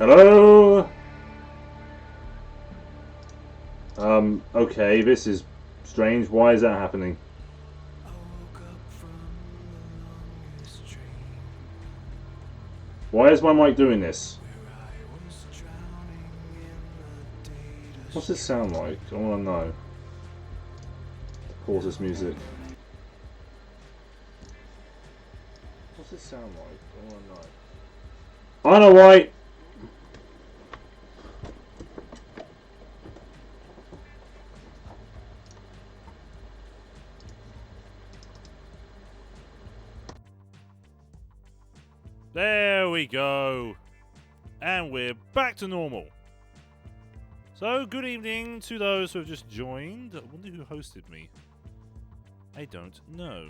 Hello? Okay, this is strange. Why is that happening? Why is my mic doing this? What's this sound like? I want to know. Pause this music. What's this sound like? I want to know. I know why! There we go. And we're back to normal. So, good evening to those who have just joined. I wonder who hosted me. I don't know.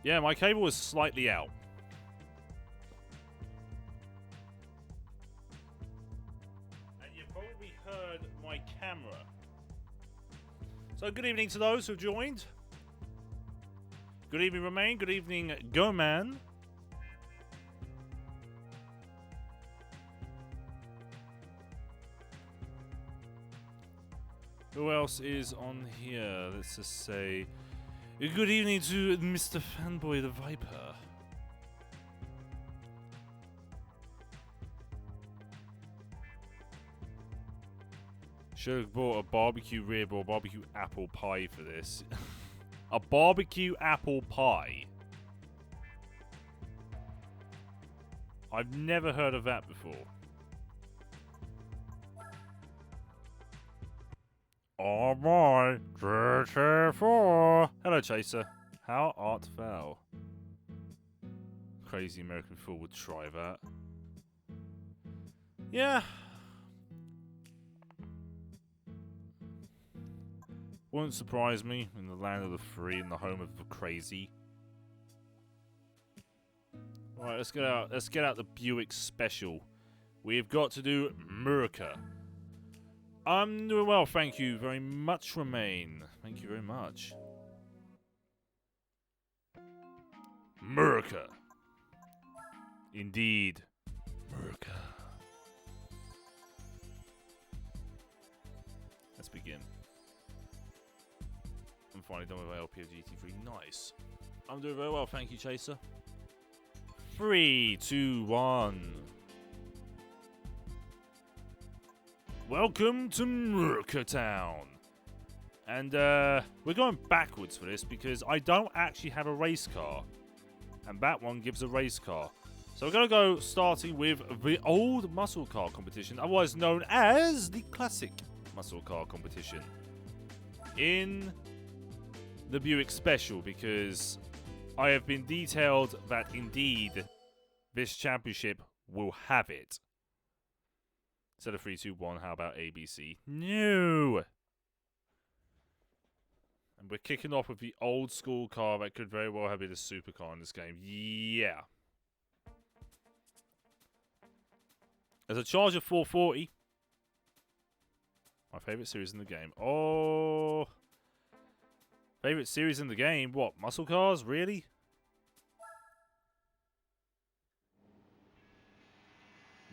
Yeah, my cable is slightly out. And you've probably heard my camera. So good evening to those who've joined. Good evening, Remain. Good evening, Go Man. Who else is on here? Let's just say good evening to Mr. Fanboy the Viper. Should have bought a barbecue rib or barbecue apple pie for this. A barbecue apple pie. I've never heard of that before. Oh my, GT4. Hello, Chaser. How art thou? Crazy American fool would try that. Yeah. Won't surprise me in the land of the free and the home of the crazy. Alright, let's get out the Buick Special. We've got to do Murica. I'm doing well, thank you very much, Remain. Thank you very much. Murica. Indeed. Murica. Let's begin. I'm finally done with my LP of GT3. Nice. I'm doing very well, thank you, Chaser. 3, 2, 1. Welcome to Murica Town. And we're going backwards for this because I don't actually have a race car. And that one gives a race car. So we're going to go starting with the old muscle car competition, otherwise known as the classic muscle car competition. In the Buick Special, because I have been detailed that indeed this championship will have it. Instead of 3, 2, 1, how about ABC? No! And we're kicking off with the old school car that could very well have been a supercar in this game. Yeah. There's a Charger 440. My favourite series in the game. Oh. Favourite series in the game? What? Muscle cars? Really?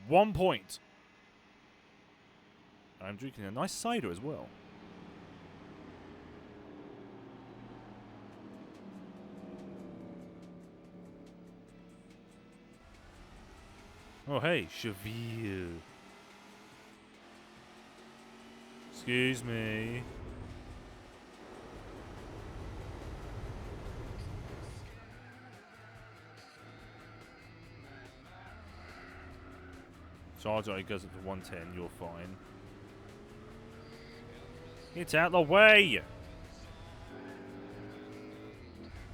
One point. I'm drinking a nice cider as well. Oh, hey, Cheville. Excuse me. Charger goes up to 110, you're fine. Get out the way!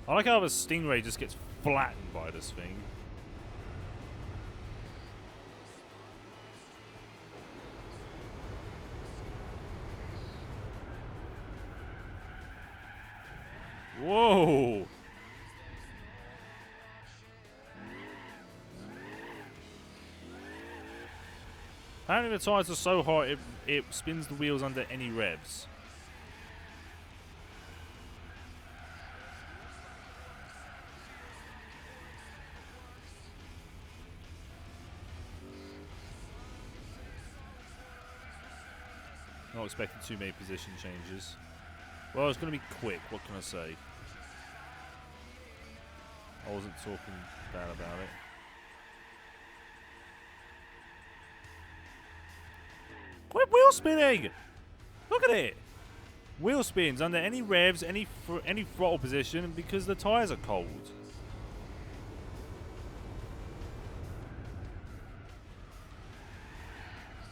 I like how the Stingray just gets flattened by this thing. Whoa! Apparently the tires are so hot it spins the wheels under any revs. Not expecting too many position changes. Well, it's going to be quick, what can I say? I wasn't talking bad about it. Quit wheel spinning! Look at it! Wheel spins under any revs, any throttle position because the tyres are cold.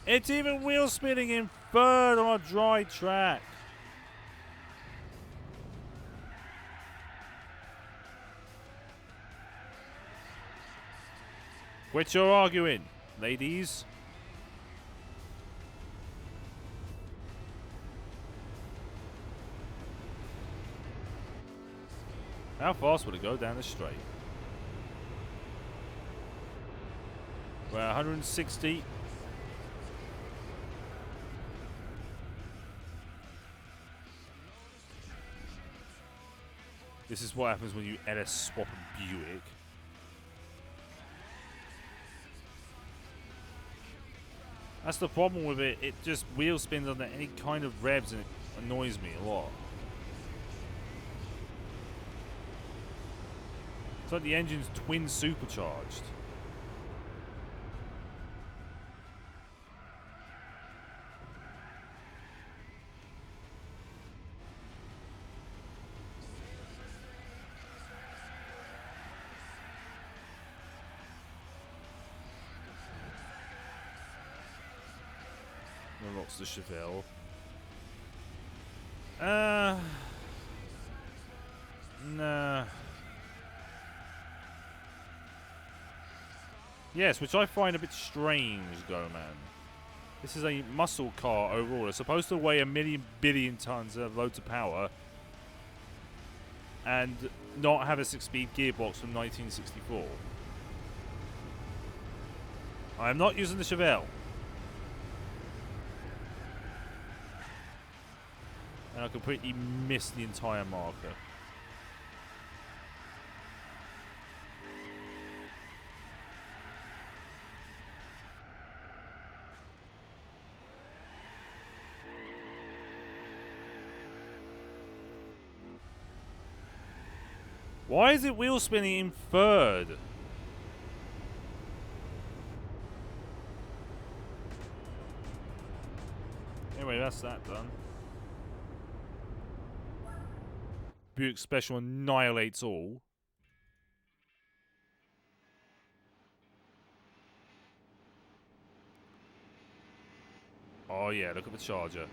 It's even wheel spinning in third on a dry track. Quit your arguing, ladies. How fast would it go down the straight? We're 160. This is what happens when you LS swap a Buick. That's the problem with it. It just wheel spins under any kind of revs and it annoys me a lot. It's like the engine's twin supercharged. unlocks the Chevelle. Nah. Yes, which I find a bit strange, though, man. This is a muscle car overall. It's supposed to weigh 1,000,000,000,000 tons of loads of power and not have a 6-speed gearbox from 1964. I am not using the Chevelle. And I completely missed the entire marker. Why is it wheel spinning in third? Anyway, that's that done. Buick Special annihilates all. Oh yeah, look at the Charger.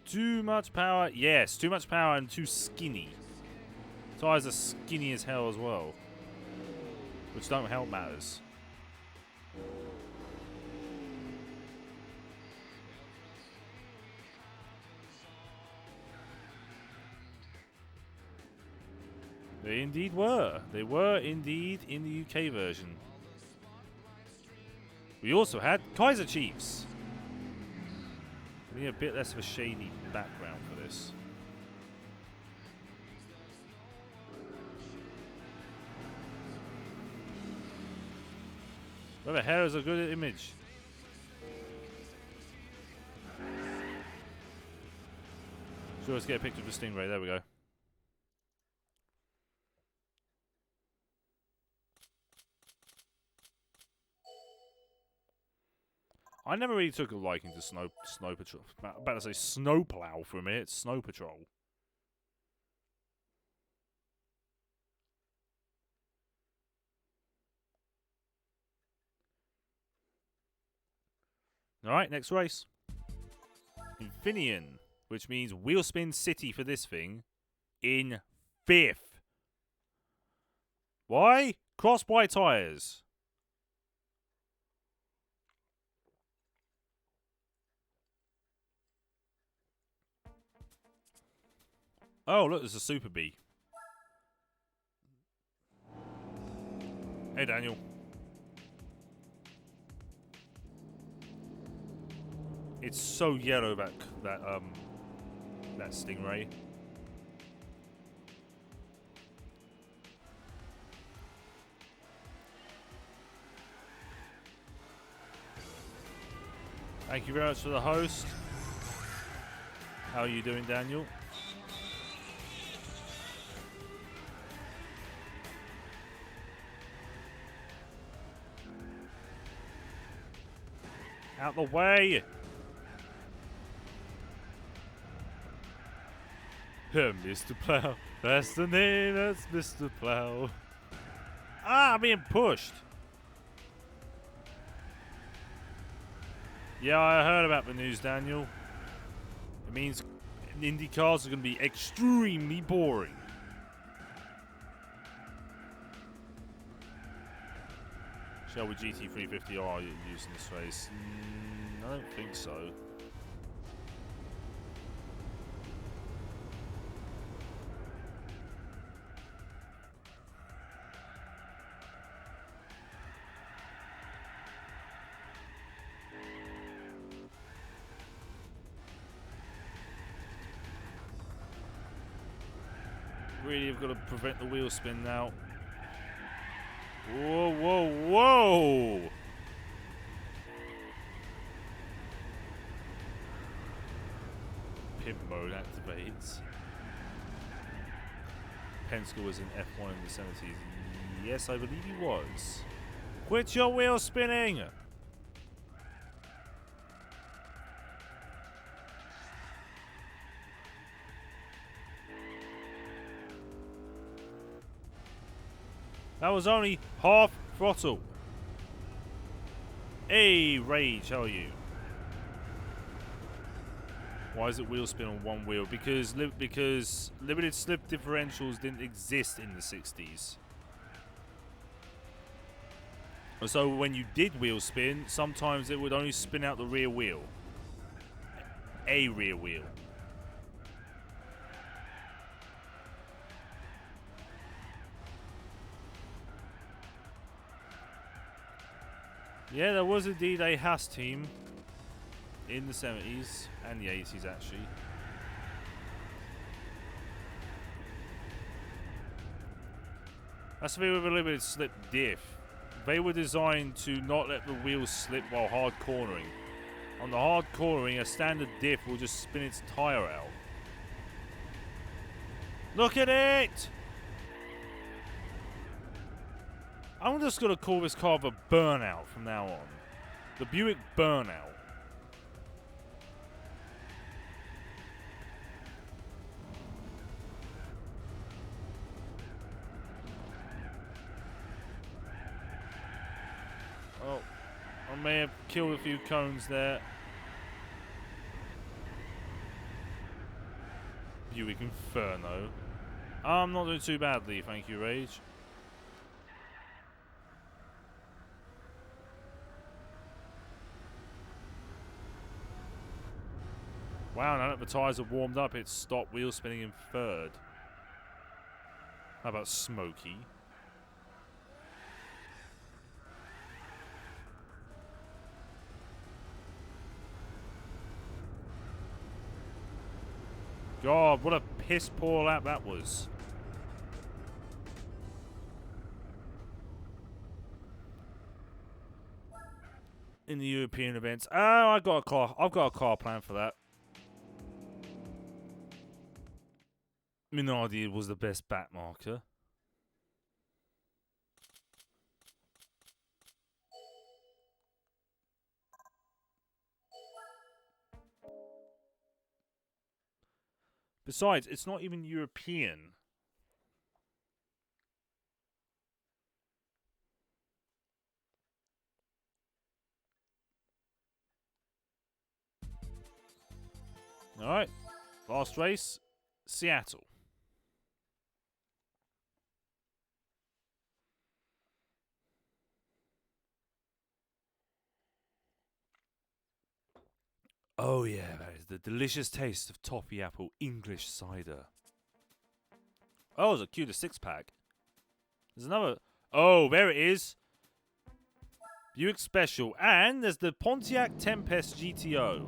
Too much power. Yes, too much power and too skinny. Tires are skinny as hell as well. Which don't help matters. They indeed were. They were indeed in the UK version. We also had Kaiser Chiefs. We need a bit less of a shady background for this. Where the hell is a good image? So let's get a picture of the Stingray. There we go. I never really took a liking to Snow Patrol. I'm about to say Snowplow for a minute. Snow Patrol. Alright, next race. Infineon, which means Wheelspin City for this thing, in 5th. Why? Cross-by tyres. Oh, look, there's a Super Bee. Hey, Daniel. It's so yellow, that Stingray. Thank you very much for the host. How are you doing, Daniel? Out the way! Mr. Plow. That's the name, that's Mr. Plow. Ah, I'm being pushed. Yeah, I heard about the news, Daniel. It means Indy cars are going to be extremely boring. Shall we GT350R using this race? I don't think so. Really have got to prevent the wheel spin now. Whoa, whoa, whoa! Pimp mode activates. Penske was in F1 in the 70s. Yes, I believe he was. Quit your wheel spinning! That was only half throttle. Hey, Rage, how are you? Why is it wheel spin on one wheel? Because limited slip differentials didn't exist in the 60s. So when you did wheel spin, sometimes it would only spin out the rear wheel. A rear wheel. Yeah, there was indeed a Haas team in the 70s and the 80s, actually. That's the thing with a limited slip diff. They were designed to not let the wheels slip while hard cornering. On the hard cornering, a standard diff will just spin its tyre out. Look at it! I'm just going to call this car the Burnout from now on. The Buick Burnout. Oh, I may have killed a few cones there. Buick Inferno. I'm not doing too badly, thank you, Rage. Wow, now that the tyres are warmed up, it's stopped wheel spinning in third. How about Smokey? God, what a piss poor lap that was. In the European events. Oh, I've got a car plan for that. Minardi was the best back marker. Besides, it's not even European. Alright. Last race. Seattle. Oh yeah, that is the delicious taste of toffee apple English cider. Oh, there's a Cuda 6-pack. There's another... Oh, there it is. Buick Special. And there's the Pontiac Tempest GTO.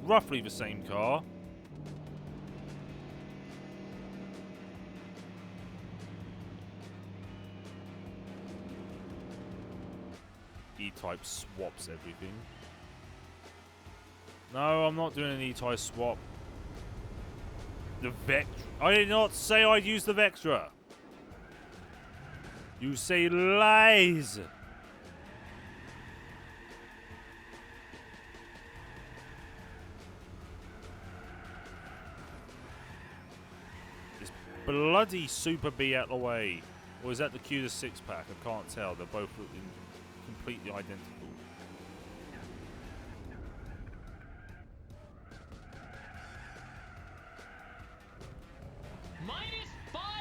Roughly the same car. E-Type swaps everything. No, I'm not doing an E-Type swap. The Vectra. I did not say I'd use the Vectra. You say lies. This bloody Super B out the way. Or is that the Cuda 6-pack? I can't tell. They're both looking completely identical.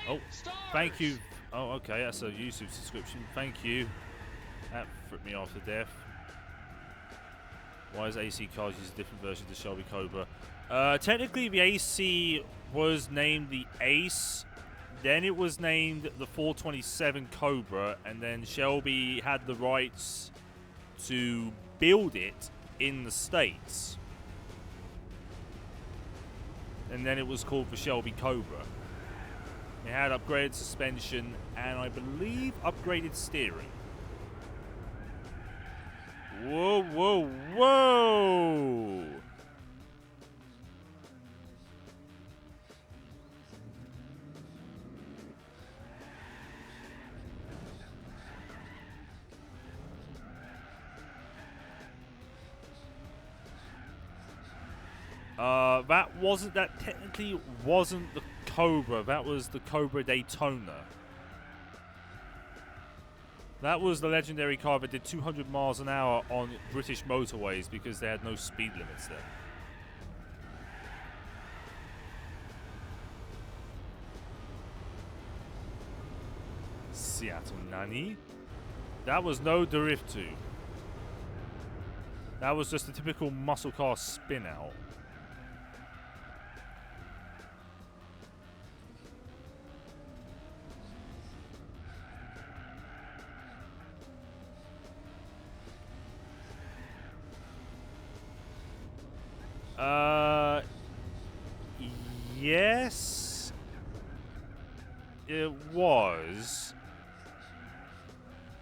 Oh, thank you. Oh, okay, that's a YouTube subscription. Thank you. That fripped me off to death. Why is AC cars use a different version of the Shelby Cobra? Technically, the AC was named the Ace. Then it was named the 427 Cobra, and then Shelby had the rights to build it in the States. And then it was called the Shelby Cobra. It had upgraded suspension and I believe upgraded steering. Whoa, whoa, whoa! That technically wasn't the Cobra. That was the Cobra Daytona. That was the legendary car that did 200 miles an hour on British motorways because they had no speed limits then. Seattle Nani. That was no Drift 2. That was just a typical muscle car spin out. Yes, it was.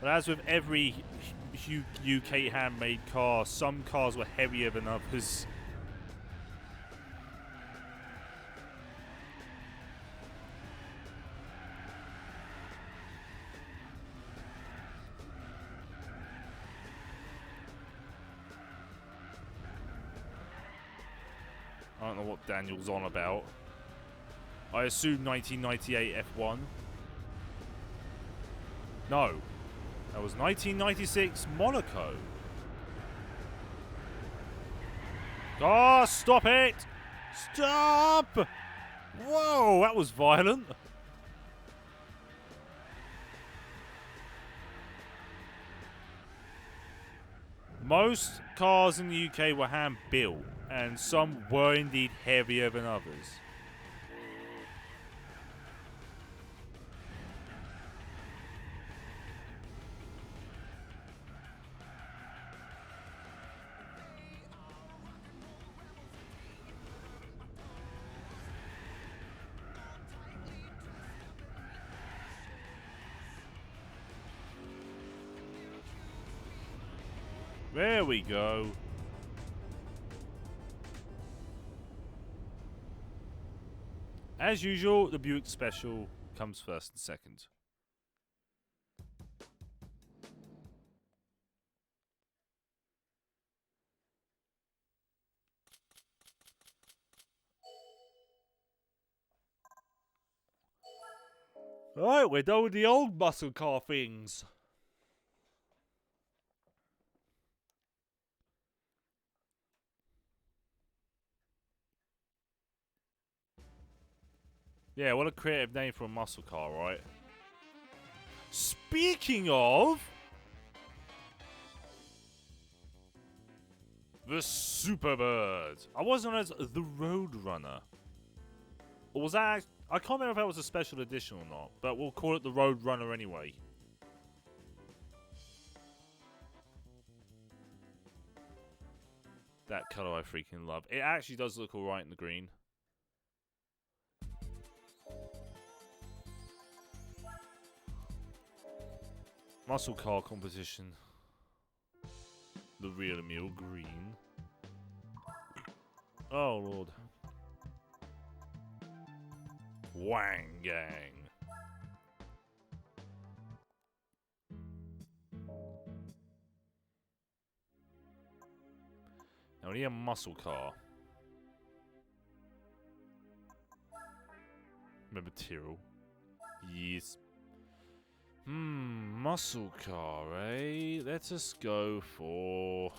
But as with every UK handmade car, some cars were heavier than others. I don't know what Daniel's on about. I assume 1998 F1. No. That was 1996 Monaco. Oh, stop it! Stop! Whoa, that was violent. Most cars in the UK were hand-built, and some were indeed heavier than others. There we go. As usual, the Buick Special comes first and second. Right, we're done with the old muscle car things. Yeah, what a creative name for a muscle car, right? Speaking of... the Superbird. I wasn't as the Roadrunner. Or was that... I can't remember if that was a special edition or not, but we'll call it the Roadrunner anyway. That colour I freaking love. It actually does look alright in the green. Muscle car competition. The real Emil Green. Oh lord. Wang Gang. Now we need a muscle car. Remember Tyrrell? Yes. Muscle car, eh? Let us go for...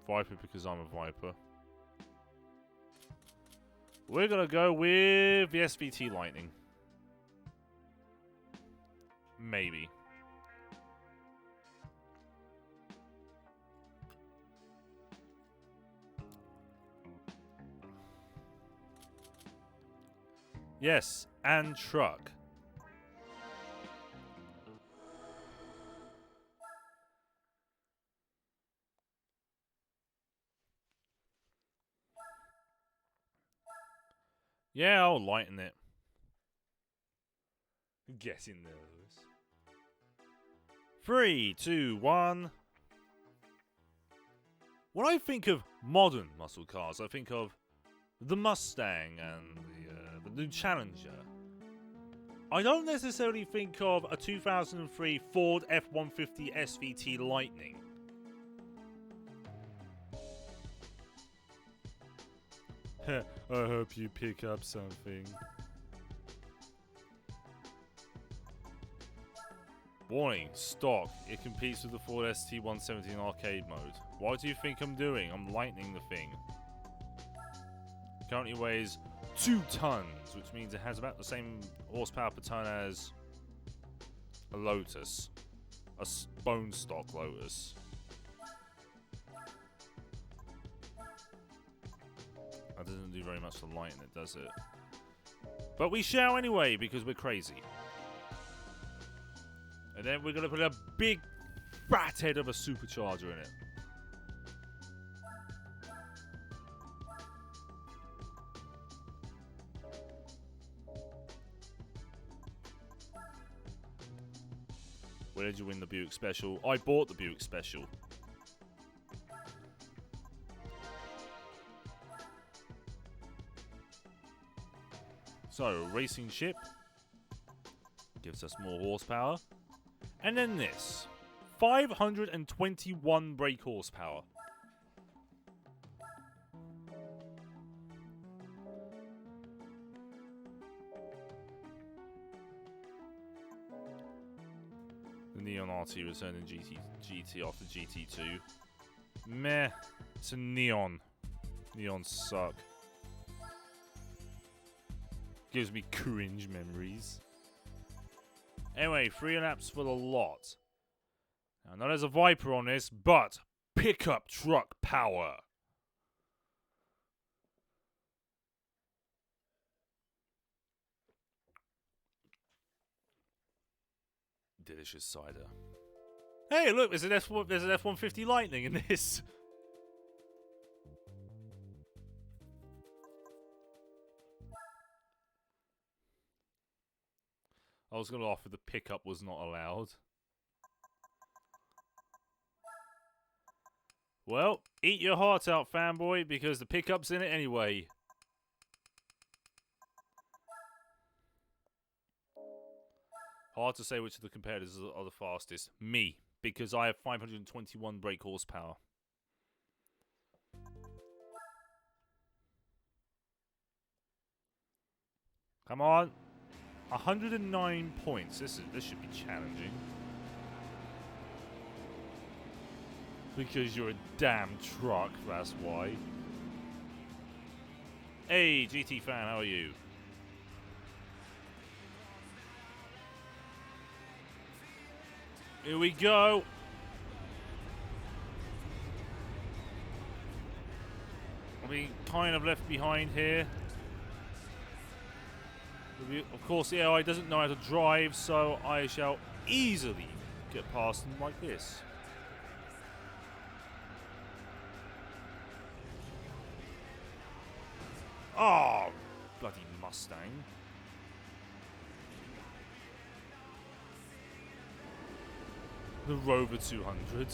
Viper because I'm a Viper. We're gonna go with the SVT Lightning. Maybe. Yes, and truck. Yeah, I'll lighten it. Getting nervous. 3, 2, 1. When I think of modern muscle cars, I think of the Mustang and the new Challenger. I don't necessarily think of a 2003 Ford F-150 SVT Lightning. I hope you pick up something. Warning, stock. It competes with the Ford ST170 in arcade mode. What do you think I'm doing? I'm lightening the thing. It currently weighs 2 tons, which means it has about the same horsepower per ton as a Lotus. A bone stock Lotus. That doesn't do very much to lighten it, does it? But we shall anyway, because we're crazy. And then we're going to put a big fat head of a supercharger in it. Where did you win the Buick Special? I bought the Buick Special. So, racing ship gives us more horsepower. And then this. 521 brake horsepower. The Neon RT returned in GT after GT2. Meh. It's a Neon. Neons suck. Gives me cringe memories. Anyway, 3 laps for the lot. Now, not as a Viper on this, but pickup truck power. Delicious cider. Hey, look, there's an F-150 Lightning in this. I was going to offer the pickup was not allowed. Well, eat your heart out, fanboy, because the pickup's in it anyway. Hard to say which of the competitors are the fastest. Me, because I have 521 brake horsepower. Come on. 109 points. This should be challenging. Because you're a damn truck, that's why. Hey, GT fan, how are you? Here we go. I'll be kind of left behind here. Of course, the AI doesn't know how to drive, so I shall easily get past them like this. Oh, bloody Mustang. The Rover 200.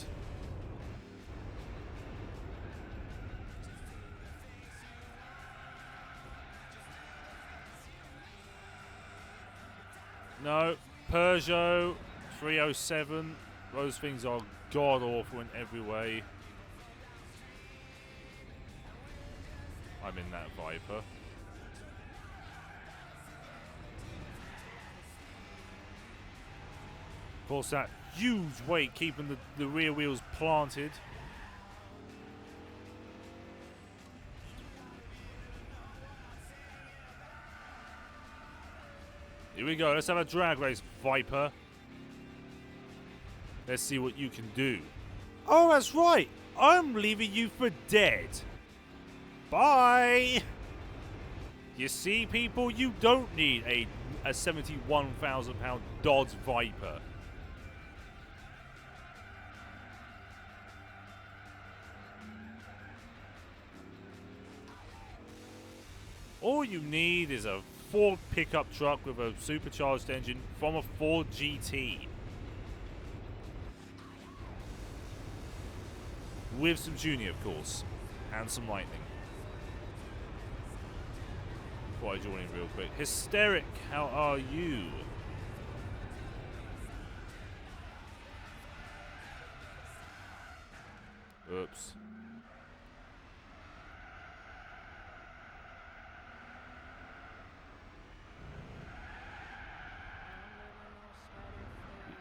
No, Peugeot 307. Those things are god awful in every way. I'm in that Viper. Of course, that huge weight keeping the rear wheels planted. Here we go. Let's have a drag race, Viper. Let's see what you can do. Oh, that's right. I'm leaving you for dead. Bye. You see, people, you don't need a 71,000-pound Dodge Viper. All you need is a Ford pickup truck with a supercharged engine from a Ford GT. With some Junior, of course. And some Lightning. Before I join in real quick. Hysteric, how are you? Oops.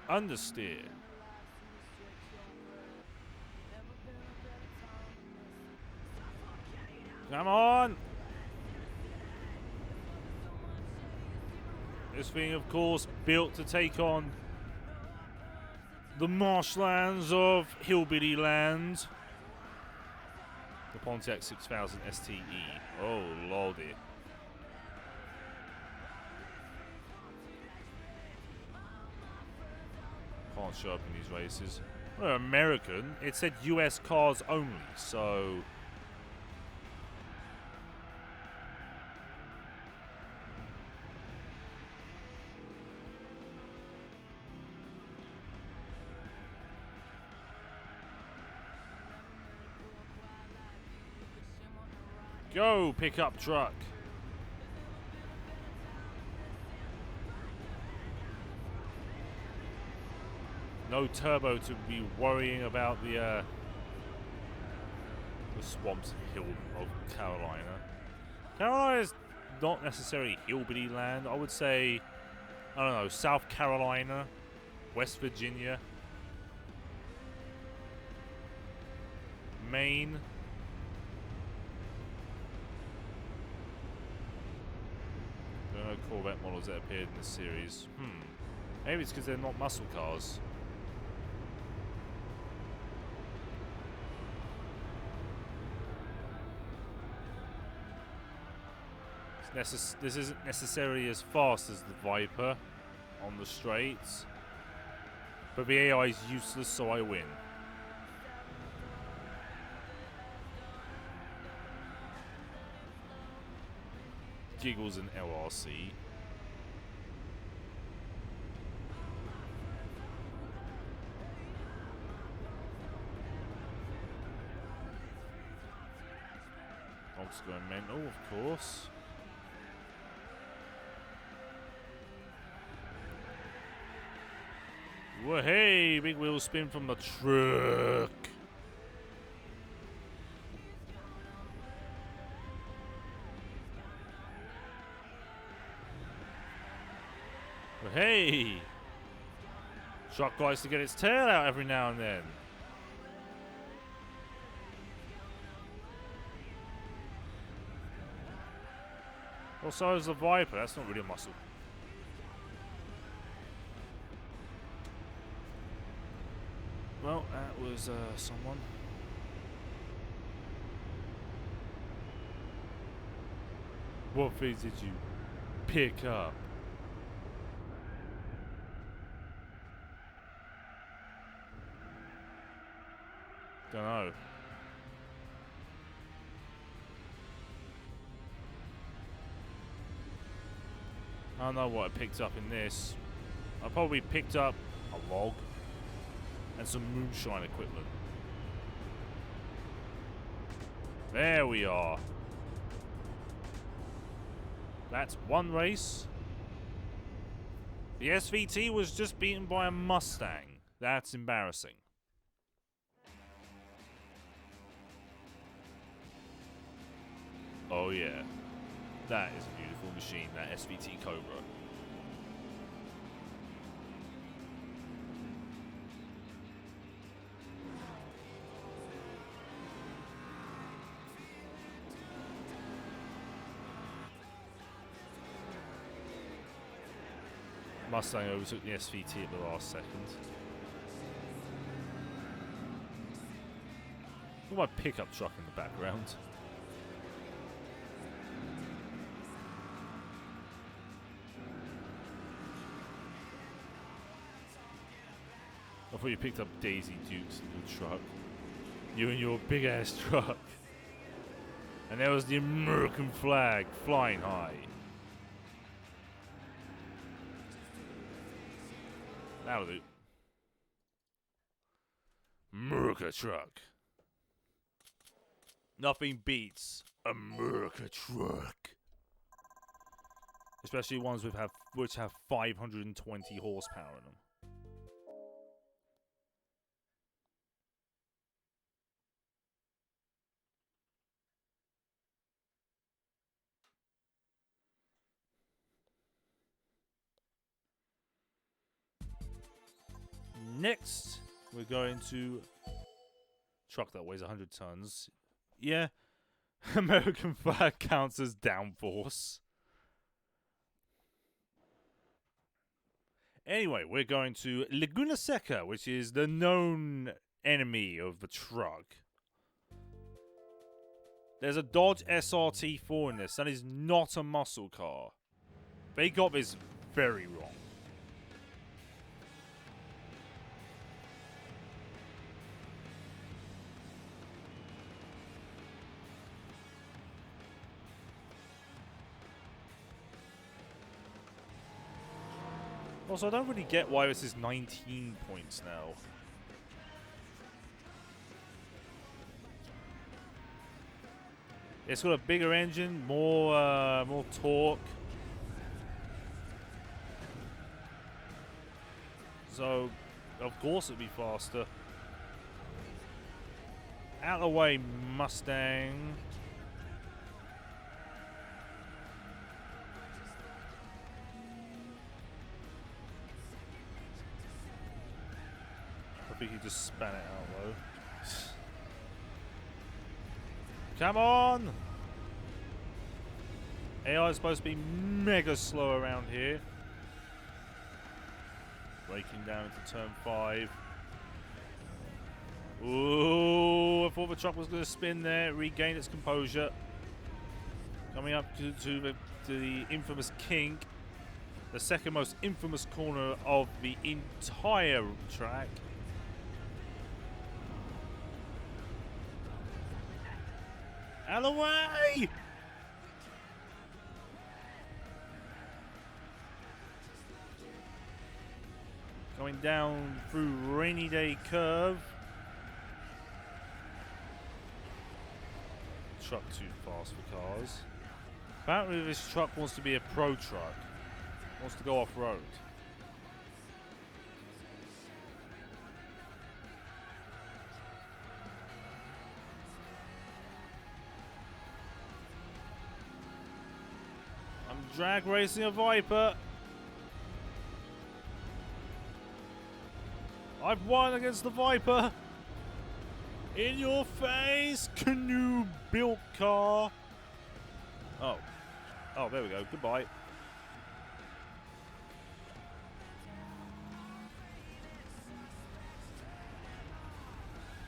Understeer. Come on! This thing, of course, built to take on the marshlands of Hillbilly Land. The Pontiac 6000 STE. Oh, lordy. Can't show up in these races. Well, American. It said US cars only, so... Go, pickup truck. No turbo to be worrying about the swamps of Carolina. Carolina is not necessarily hillbilly land. I would say, I don't know, South Carolina, West Virginia, Maine. There are no Corvette models that appeared in this series. Maybe it's because they're not muscle cars. This isn't necessarily as fast as the Viper on the straights, but the AI is useless, so I win. Giggles and LRC. Dog's going mental, of course. Well, hey, big wheel spin from the truck. Well, hey, truck likes to get its tail out every now and then. Well, so is the Viper. That's not really a muscle. Well, that was someone. What things did you pick up? Don't know. I don't know what I picked up in this. I probably picked up a log and some moonshine equipment. There we are. That's one race. The SVT was just beaten by a Mustang. That's embarrassing. Oh yeah. That is a beautiful machine, that SVT Cobra. Mustang overtook the SVT at the last second. Look at my pickup truck in the background. I thought you picked up Daisy Duke's little truck. You and your big ass truck. And there was the American flag flying high. That'll do. America truck. Nothing beats America truck. Especially ones which have 520 horsepower in them. Next, we're going to truck that weighs 100 tons. Yeah, American flag counts as downforce. Anyway, we're going to Laguna Seca, which is the known enemy of the truck. There's a Dodge SRT4 in this. That is not a muscle car. They got this very wrong. Also, I don't really get why this is 19 points now. It's got a bigger engine, more torque. So, of course it'd be faster. Out of the way, Mustang. I think he just span it out though. Come on! AI is supposed to be mega slow around here. Braking down into turn 5. Ooh, I thought the truck was going to spin there, regain its composure. Coming up to the infamous kink. The second most infamous corner of the entire track. Out of the way! Going down through rainy day curve. Truck too fast for cars. Apparently this truck wants to be a pro truck. Wants to go off-road. I'm drag racing a Viper. I've won against the Viper. In your face, canoe built car. Oh. Oh, there we go. Goodbye.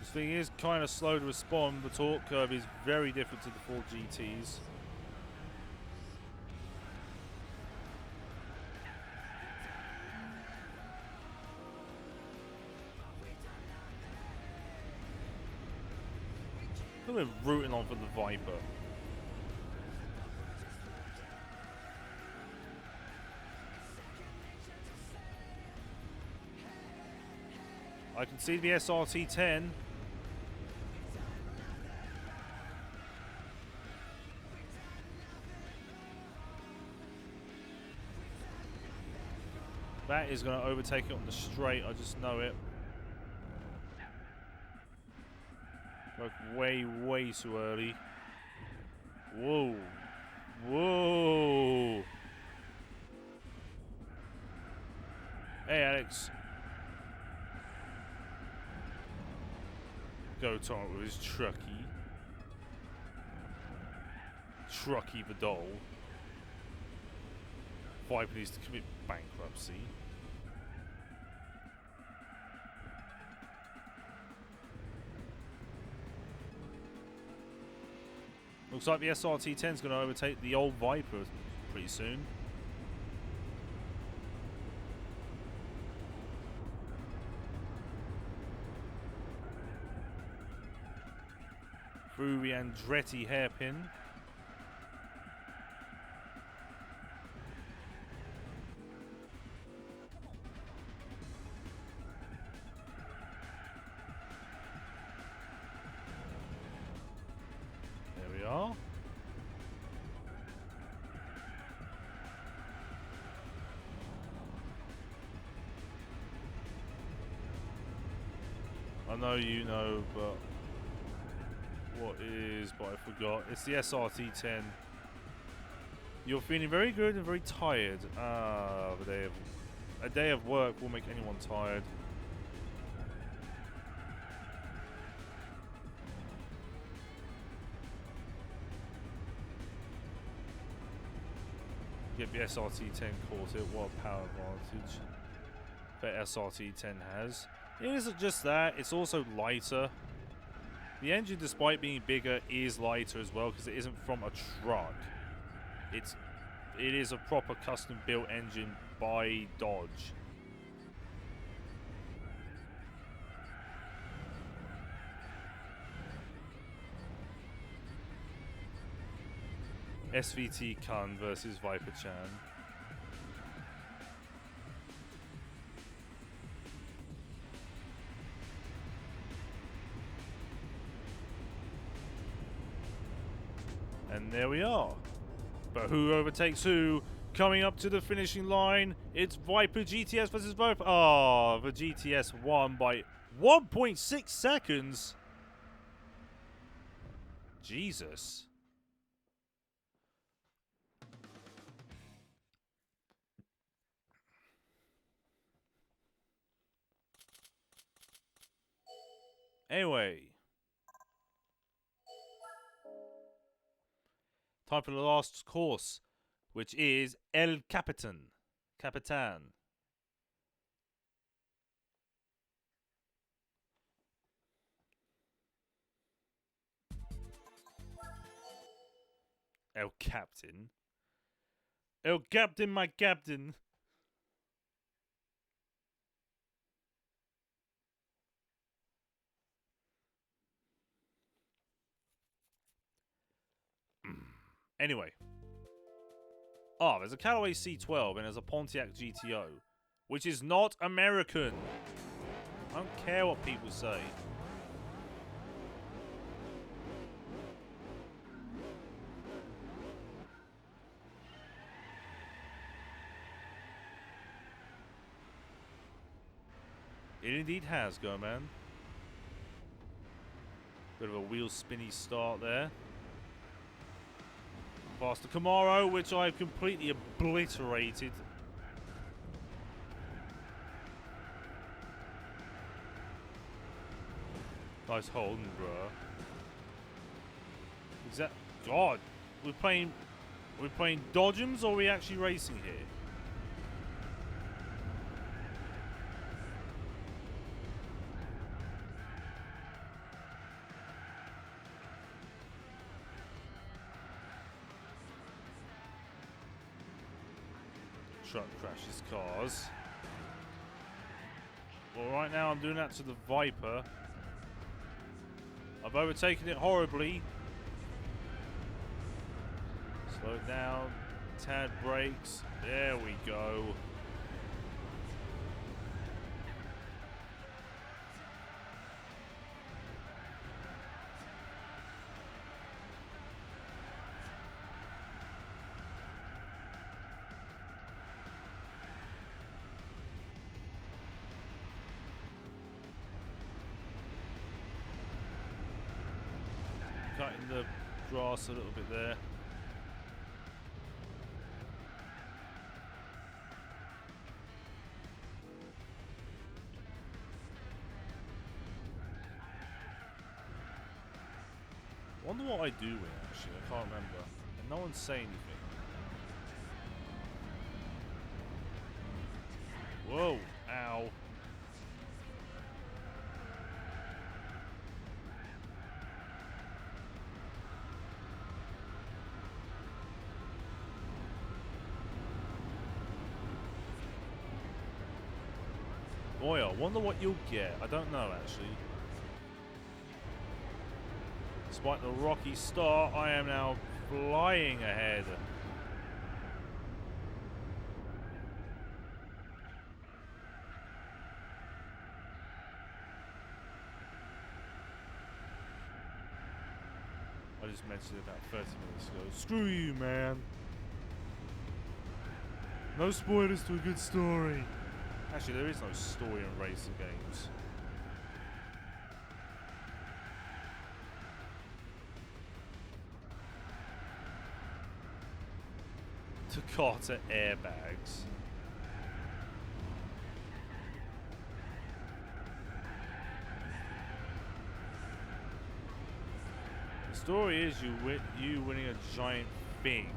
This thing is kind of slow to respond. The torque curve is very different to the 4 GTs. We're rooting on for the Viper. I can see the SRT10. That is going to overtake it on the straight, I just know it. Like way too early. Whoa. Whoa. Hey, Alex. Go Torrent with his trucky. Trucky the doll. Viper needs to commit bankruptcy. Looks like the SRT10 is going to overtake the old Viper pretty soon. Through the Andretti hairpin. I know you know, but what is, but I forgot. It's the SRT10. You're feeling very good and very tired. A day of work will make anyone tired. Get the SRT-10 caught it. What a power advantage that SRT-10 has. It isn't just that, it's also lighter. The engine, despite being bigger, is lighter as well because it isn't from a truck. It is a proper custom-built engine by Dodge. SVT Kun versus Viper Chan. And there we are. But who overtakes who? Coming up to the finishing line, it's Viper GTS versus Viper. Oh, the GTS won by 1.6 seconds. Jesus. Anyway. Time for the last course, which is El Capitan. Capitan. El Captain. El Captain, my captain. Anyway. Oh, there's a Callaway C12 and there's a Pontiac GTO, which is not American. I don't care what people say. It indeed has, go man. Bit of a wheel spinny start there. Past the Camaro, which I've completely obliterated. Nice holding, bruh. Is that... God! We're playing Dodgems, or are we actually racing here? Truck crashes cars. Well, right now I'm doing that to the Viper. I've overtaken it horribly. Slow it down. Tad brakes. There we go. Cutting the grass a little bit there. Wonder what I do win, actually. I can't remember. And no one's saying anything. Whoa. Ow. Boy, I wonder what you'll get. I don't know, actually. Despite the rocky start, I am now flying ahead. I just mentioned it about 30 minutes ago. Screw you, man. No spoilers to a good story. Actually, there is no story in racing games. Takata airbags. The story is you winning a giant thing.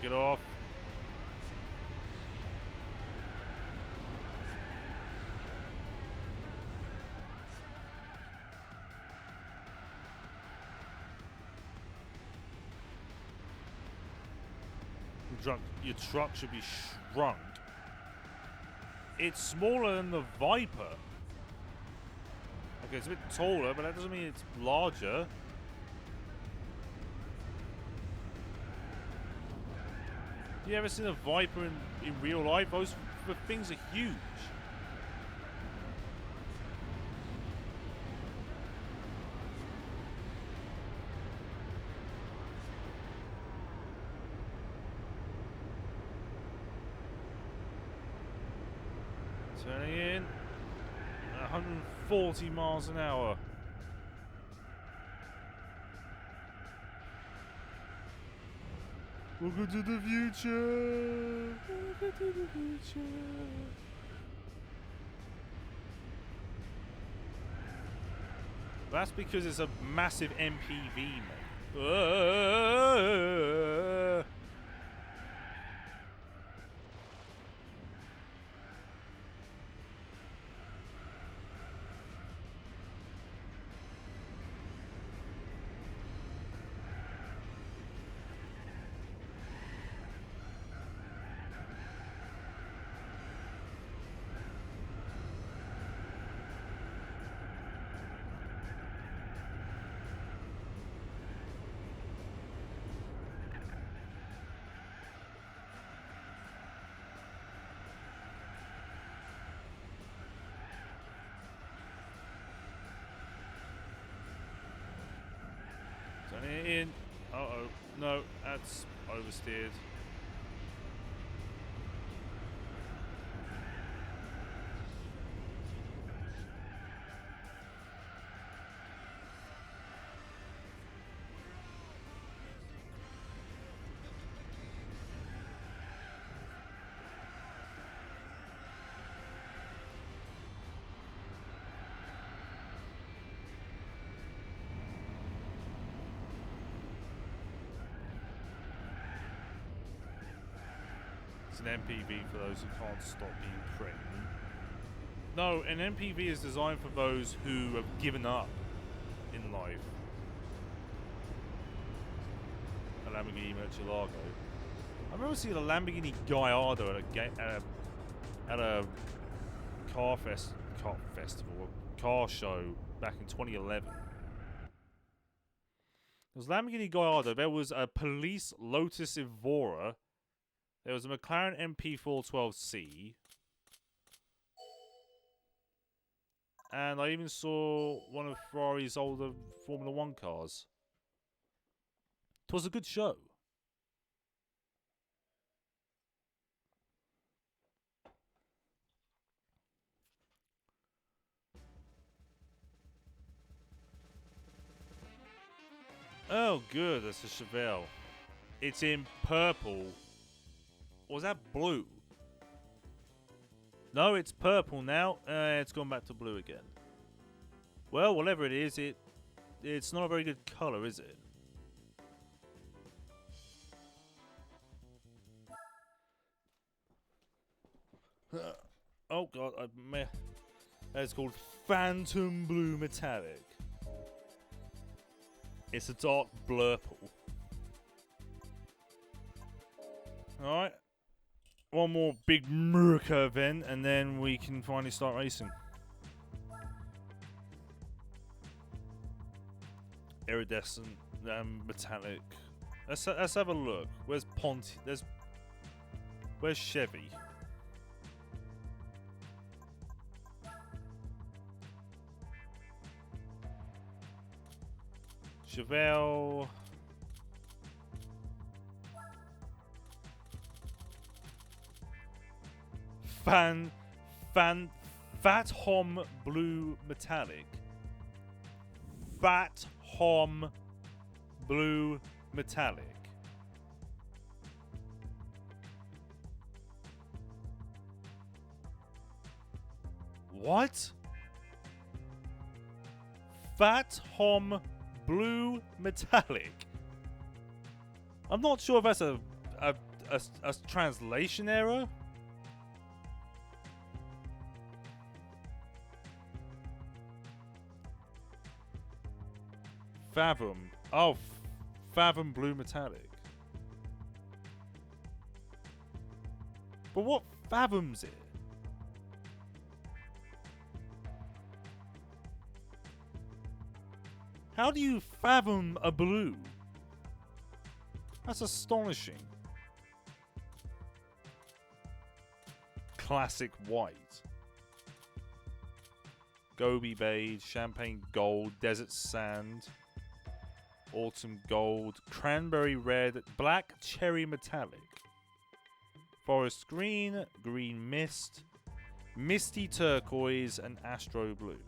it off. Your truck should be shrunk. It's smaller than the Viper. Okay, it's a bit taller, but that doesn't mean it's larger. You ever seen a Viper in real life? Those things are huge. Turning in 140 miles an hour. Welcome to the future. Welcome to the future. That's because it's a massive MPV, mate. Turning in. Uh-oh. No, that's oversteered. It's an MPV for those who can't stop being pregnant. No, an MPV is designed for those who have given up in life. A Lamborghini Murcielago. I remember seeing a Lamborghini Gallardo at a car festival, a car show back in 2011. There was Lamborghini Gallardo. There was a police Lotus Evora. There was a McLaren MP412C. And I even saw one of Ferrari's older Formula 1 cars. It was a good show. Oh, good. That's a Chevelle. It's in purple. Or was that blue? No, it's purple now. It's gone back to blue again. Well, whatever it is, it's not a very good colour, is it? Oh god, that's called Phantom Blue Metallic. It's a dark blurple. Alright. One more big Murka event and then we can finally start racing. Iridescent, metallic. Let's have a look. Where's Ponty? Where's Chevy? Chevelle. Fat Hom Blue Metallic. Fat Hom Blue Metallic. What? Fat Hom Blue Metallic. I'm not sure if that's a translation error? Fathom. Oh, Fathom Blue Metallic. But what fathoms it? How do you fathom a blue? That's astonishing. Classic white. Gobi beige, champagne gold, desert sand, autumn gold, cranberry red, black cherry metallic, forest green, green mist, misty turquoise, and astro blue.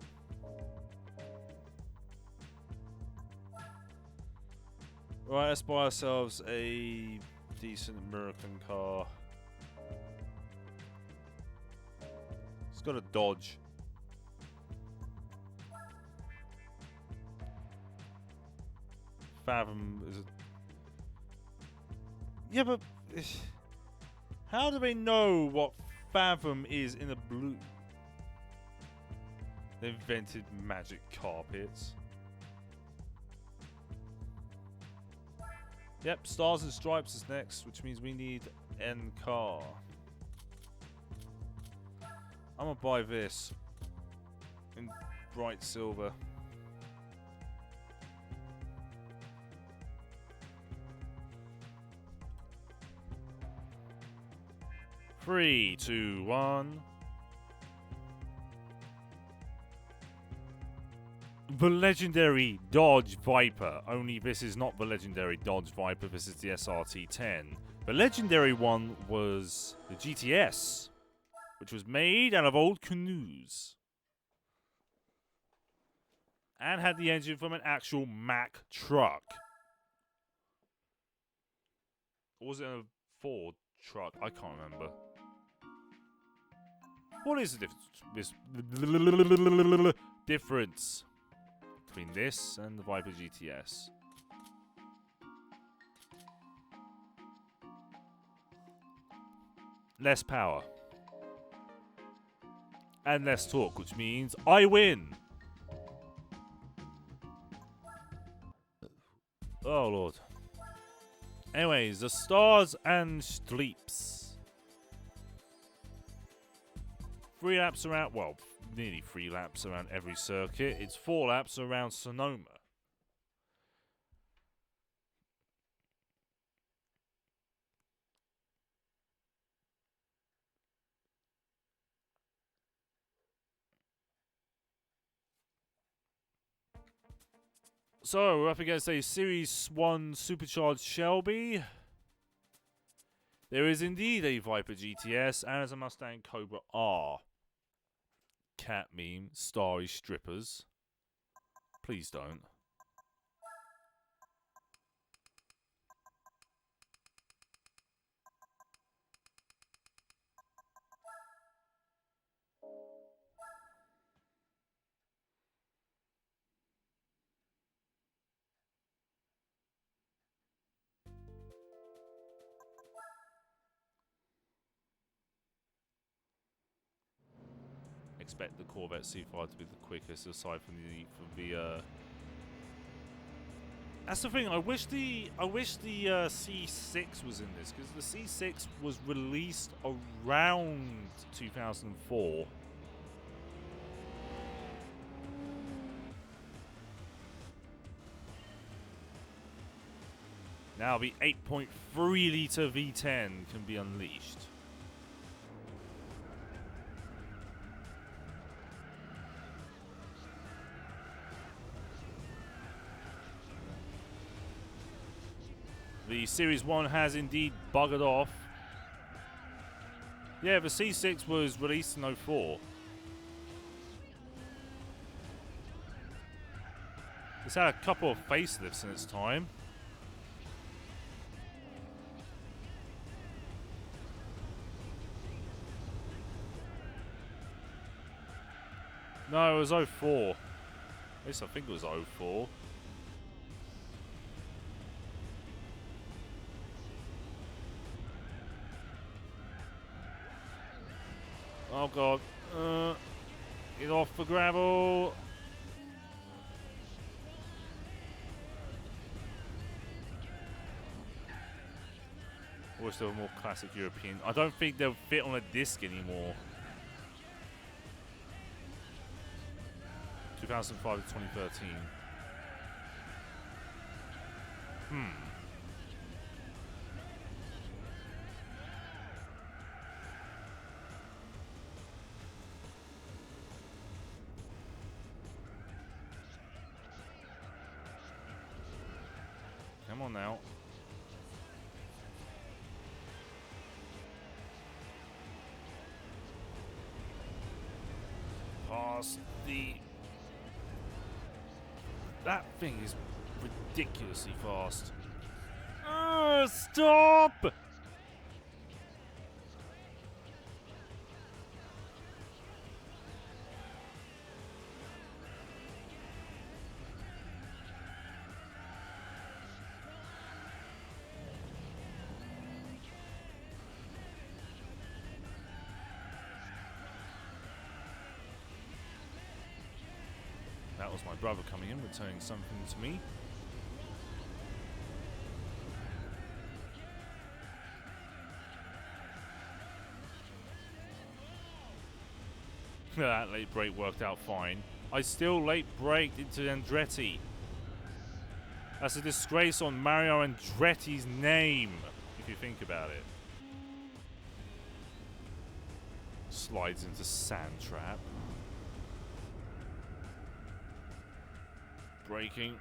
Right, let's buy ourselves a decent American car. It's got a Dodge. Fathom is a... Yeah, but... How do they know what Fathom is in a blue? They invented magic carpets. Yep, Stars and Stripes is next, which means we need N car. I'm gonna buy this in bright silver. Three, two, one. The legendary Dodge Viper. Only this is not the legendary Dodge Viper, this is the SRT-10. The legendary one was the GTS, which was made out of old canoes. And had the engine from an actual Mack truck. Or was it a Ford truck? I can't remember. What is the difference between this and the Viper GTS? Less power. And less torque, which means I win! Oh lord. Anyways, the Stars and Stripes. 3 laps around, well, nearly 3 laps around every circuit. It's 4 laps around Sonoma. So, we're up against a Series 1 Supercharged Shelby. There is indeed a Viper GTS and as a Mustang Cobra R. Cat meme, starry strippers. Please don't. Expect the Corvette C5 to be the quickest, aside from the That's the thing. I wish the C6 was in this, because the C6 was released around 2004. Now the 8.3 litre V10 can be unleashed. The Series 1 has indeed buggered off. Yeah, the C6 was released in 04. It's had a couple of facelifts in its time. No, it was 04. At least I think it was 04. Oh god. Get off the gravel. Or still more classic European. I don't think they'll fit on a disc anymore. 2005 to 2013. Come on now. Past the... That thing is ridiculously fast. Stop! That was my brother coming in, returning something to me. That late break worked out fine. I still late braked into Andretti. That's a disgrace on Mario Andretti's name, if you think about it. Slides into sand trap. Braking.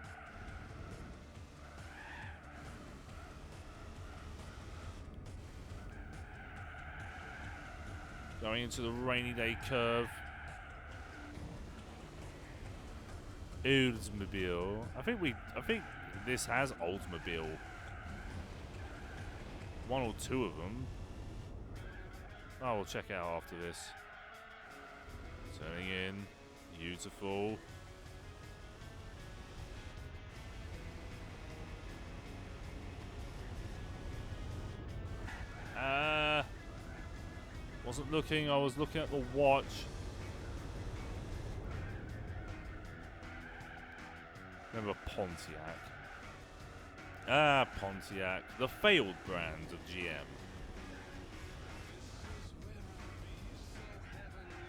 Going into the rainy day curve. Oldsmobile. I think this has Oldsmobile. One or two of them. Oh, we'll check out after this. Turning in. Beautiful. Wasn't looking, I was looking at the watch. Remember Pontiac? Ah, Pontiac. The failed brand of GM.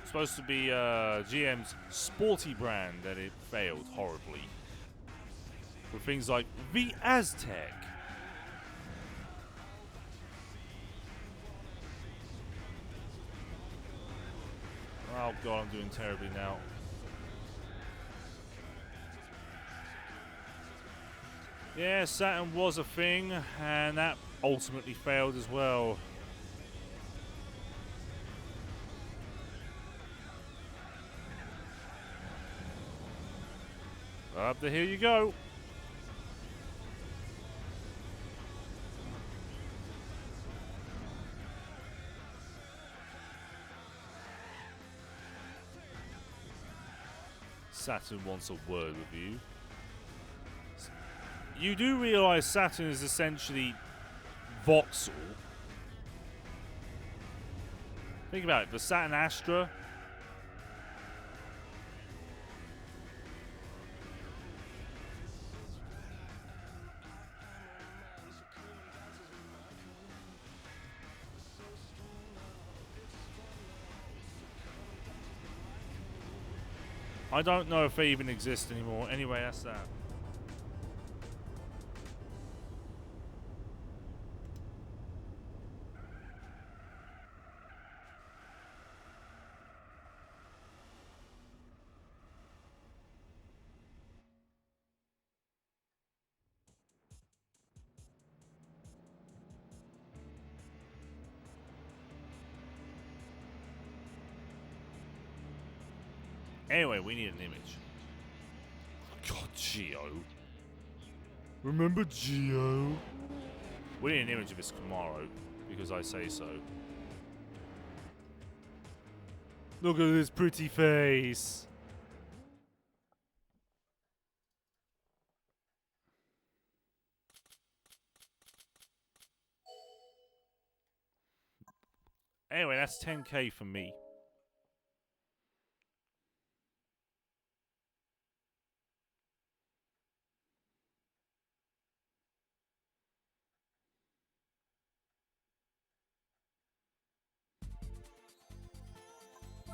Supposed to be GM's sporty brand, and it failed horribly. With things like the Aztec. Oh god, I'm doing terribly now. Yeah, Saturn was a thing, and that ultimately failed as well. Up the hill you go. Saturn wants a word with you. You do realise Saturn is essentially Vauxhall. Think about it, the Saturn Astra. I don't know if they even exist anymore. Anyway, that's that. Anyway, we need an image. God, Geo. Remember Geo? We need an image of his Camaro, because I say so. Look at his pretty face. Anyway, that's 10k for me.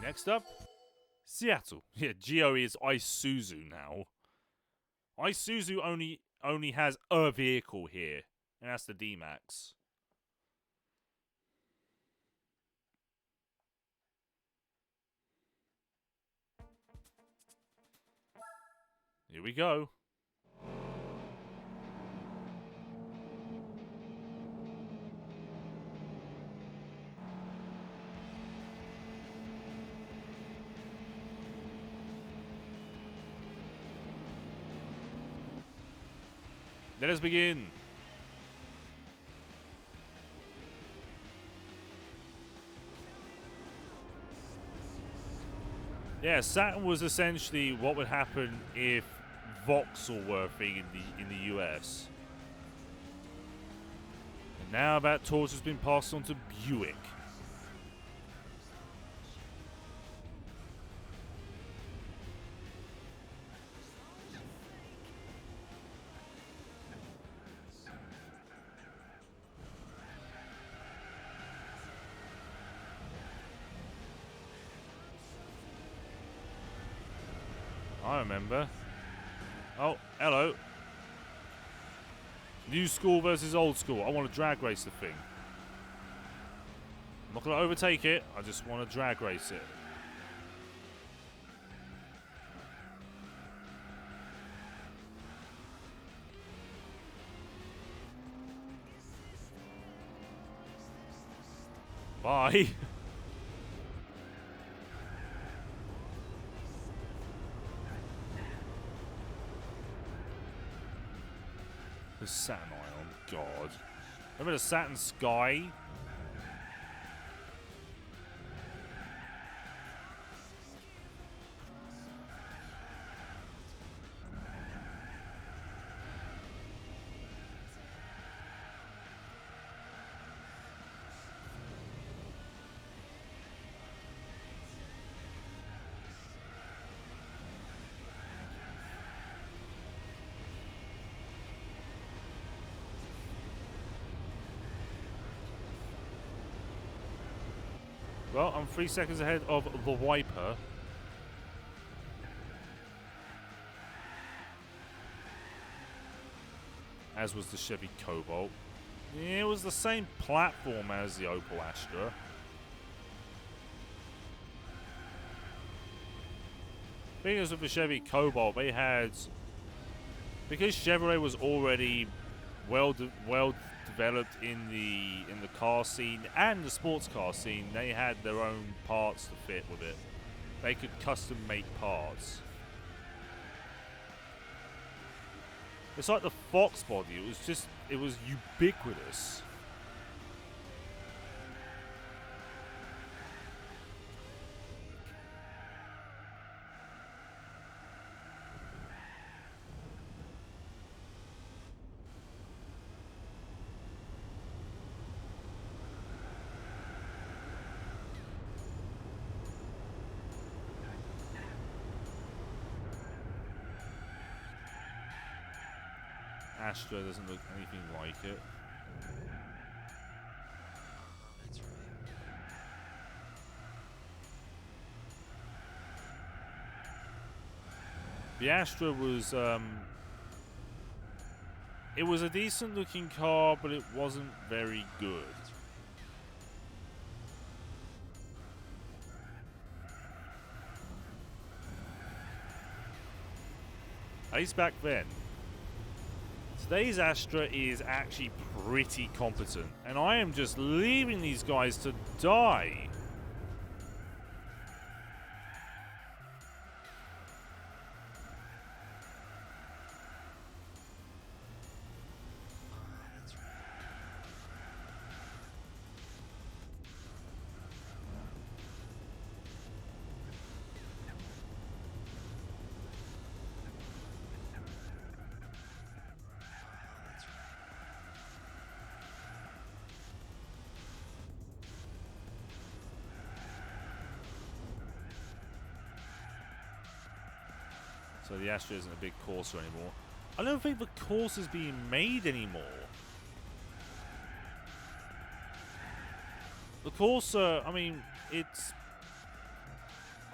Next up, Seattle. Yeah, Geo is Isuzu now. Isuzu only has a vehicle here, and that's the D-Max. Here we go. Let us begin. Yeah, Saturn was essentially what would happen if Vauxhall were a thing in the US. And now that torch has been passed on to Buick. I remember. Oh, hello. New school versus old school. I want to drag race the thing. I'm not going to overtake it. I just want to drag race it. Bye. The Saturn Ion, God. Remember the Saturn Sky? Well, I'm 3 seconds ahead of the Wiper. As was the Chevy Cobalt. Yeah, it was the same platform as the Opel Astra. Thing is with the Chevy Cobalt, they had... Because Chevrolet was already well developed in the car scene and the sports car scene, they had their own parts to fit with it. They could custom make parts. It's like the Fox body. It was ubiquitous. Astra doesn't look anything like it. The Astra was, it was a decent looking car, but it wasn't very good. At least back then. Today's Astra is actually pretty competent, and I am just leaving these guys to die. So the Astra isn't a big Corsa anymore. I don't think the Corsa is being made anymore. The Corsa, I mean, it's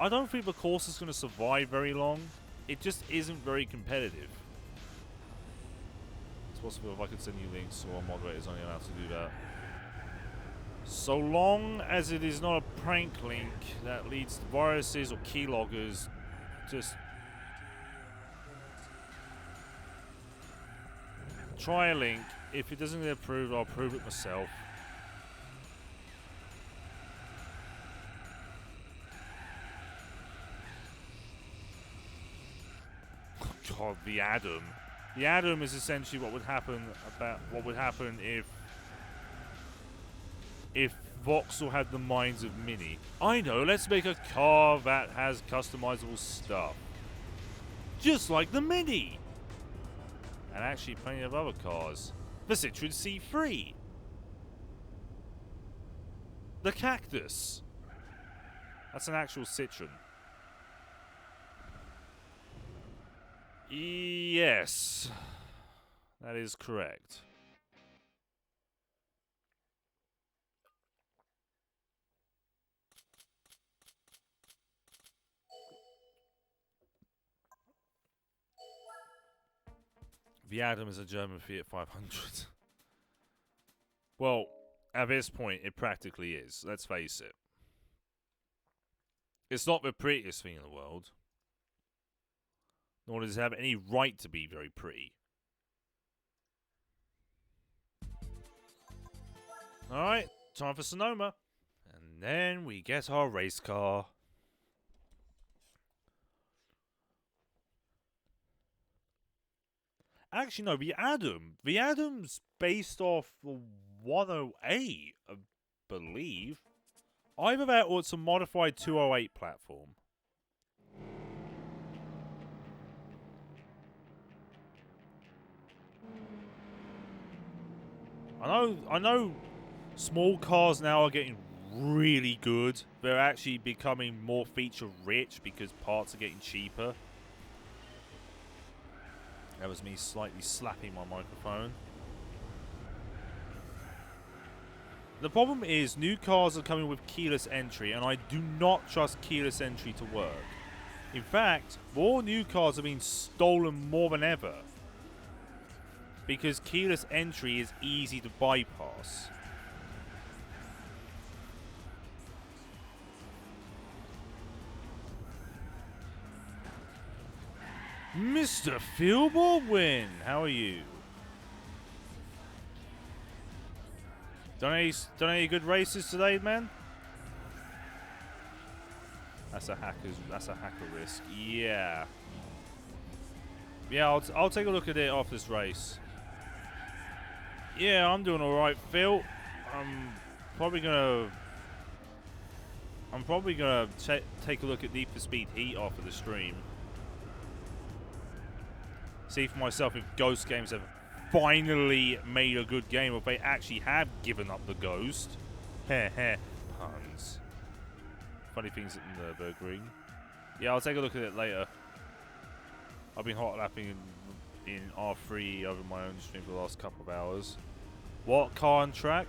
I don't think the course is going to survive very long. It just isn't very competitive. It's possible if I could send you links, or moderators only allowed to do that. So long as it is not a prank link that leads to viruses or keyloggers, just try a link. If it doesn't get approved, I'll approve it myself. God, the Atom. The Atom is essentially what would happen if Voxel had the minds of Mini. I know, let's make a car that has customizable stuff. Just like the Mini! And actually plenty of other cars. The Citroen C3! The Cactus! That's an actual Citroen. Yes. That is correct. The Atom is a German Fiat 500. Well, at this point, it practically is. Let's face it. It's not the prettiest thing in the world. Nor does it have any right to be very pretty. Alright, time for Sonoma. And then we get our race car. Actually, no, the Atom. The Atom's based off the 108, I believe. Either that or it's a modified 208 platform. I know small cars now are getting really good. They're actually becoming more feature rich because parts are getting cheaper. That was me slightly slapping my microphone. The problem is new cars are coming with keyless entry, and I do not trust keyless entry to work. In fact, more new cars are being stolen more than ever because keyless entry is easy to bypass. Mr. Phil Baldwin, how are you? Done any good races today, man? That's a hacker risk. Yeah. Yeah, I'll take a look at it after this race. Yeah, I'm doing all right, Phil. I'm probably gonna take a look at Need for Speed Heat after the stream. See for myself if Ghost Games have finally made a good game, or if they actually have given up the Ghost. Heh puns. Funny things at Nürburgring. Yeah, I'll take a look at it later. I've been hot lapping in R3 over my own stream for the last couple of hours. What car and track?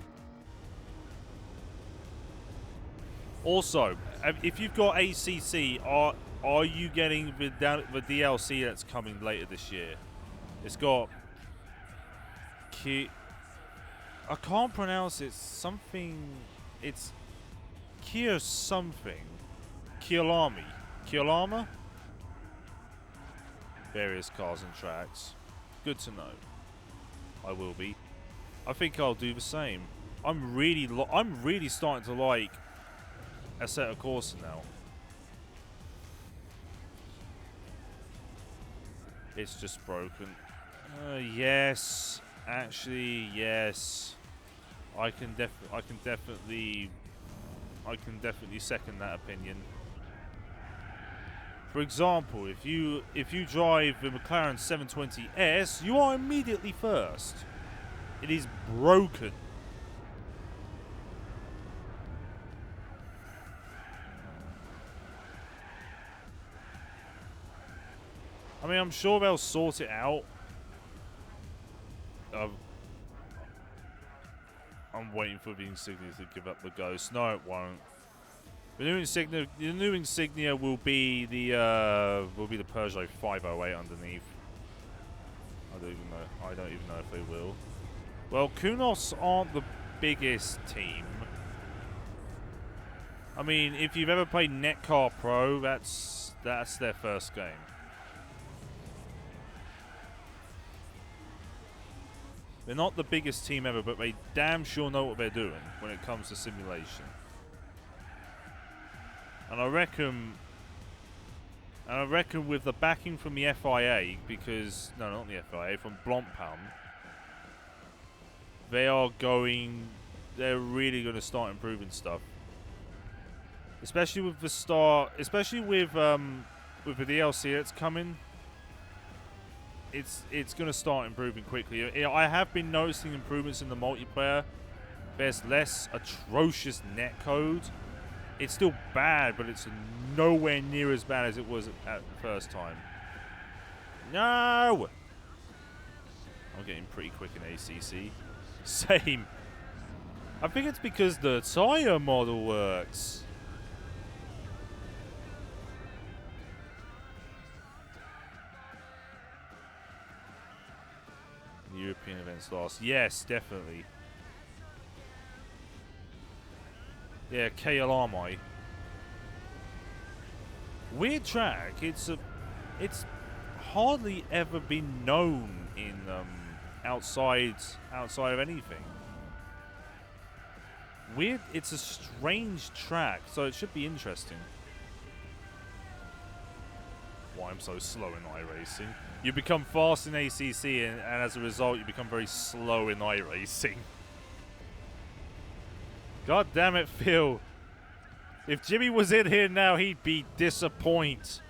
Also, if you've got ACC, are you getting the DLC that's coming later this year? It's got I can't pronounce it. Something. It's Kia something. Kialama? Various cars and tracks. Good to know. I will be. I think I'll do the same. I'm really starting to like Assetto Corsa now. It's just broken. Yes, actually, yes. I can definitely second that opinion. For example, if you drive the McLaren 720S, you are immediately first. It is broken. I mean, I'm sure they'll sort it out. I'm waiting for the insignia to give up the ghost. No, it won't. The new insignia will be the Peugeot 508 underneath. I don't even know if they will. Well, Kunos aren't the biggest team. I mean, if you've ever played Netcar Pro, that's their first game. They're not the biggest team ever, but they damn sure know what they're doing when it comes to simulation. And I reckon with the backing from the FIA, because no, not the FIA, from Blancpain, they're really going to start improving stuff. Especially with the DLC that's coming. It's going to start improving quickly. I have been noticing improvements in the multiplayer. There's less atrocious netcode. It's still bad, but it's nowhere near as bad as it was at the first time. No! I'm getting pretty quick in ACC. Same. I think it's because the tyre model works. European events last. Yes, definitely. Yeah, KLRMI. Weird track. It's hardly ever been known in outside of anything. Weird. It's a strange track, so it should be interesting. Why I'm so slow in iRacing. You become fast in ACC, and as a result, you become very slow in iRacing. God damn it, Phil. If Jimmy was in here now, he'd be disappointed.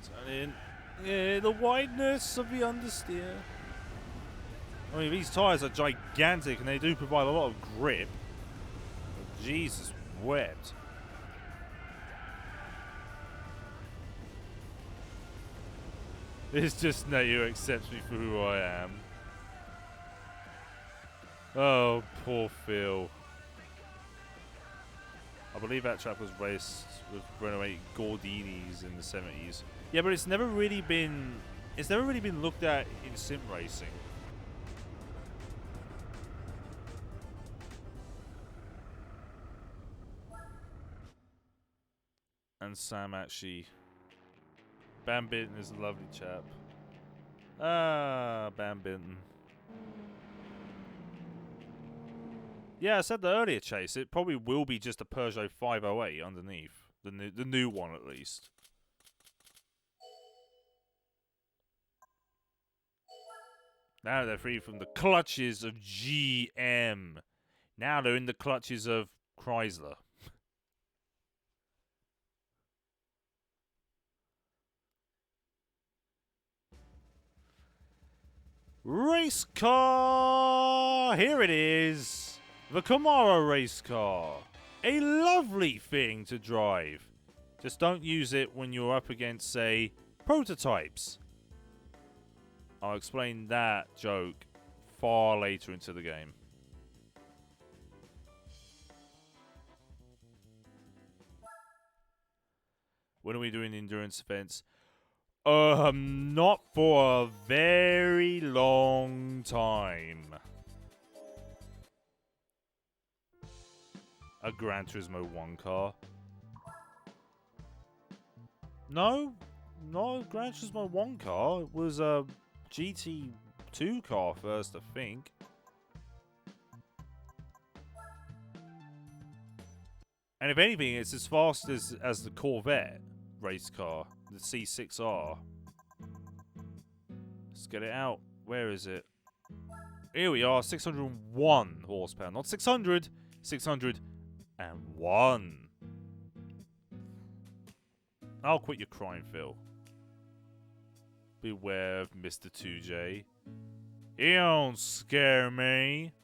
Turn in. Yeah, the wideness of the understeer. I mean, these tyres are gigantic and they do provide a lot of grip. But Jesus wept. It's just that you accept me for who I am. Oh, poor Phil. I believe that track was raced with Renault Gordinis in the 70s. Yeah, but it's never really been looked at in sim racing. And Sam actually. Bam Binton is a lovely chap. Ah, Bam Binton. Yeah, I said that earlier, Chase. It probably will be just a Peugeot 508 underneath. The new one, at least. Now they're free from the clutches of GM. Now they're in the clutches of Chrysler. Race car! Here it is! The Camaro race car. A lovely thing to drive. Just don't use it when you're up against, say, prototypes. I'll explain that joke far later into the game. When are we doing endurance events? Not for a very long time. A Gran Turismo 1 car. No, not a Gran Turismo 1 car. It was a GT2 car first, I think. And if anything, it's as fast as the Corvette race car, the C6R. Let's get it out. Where is it? Here we are, 601 horsepower. Not 600, 601. I'll quit your crying, Phil. Beware of Mr. 2J. He don't scare me.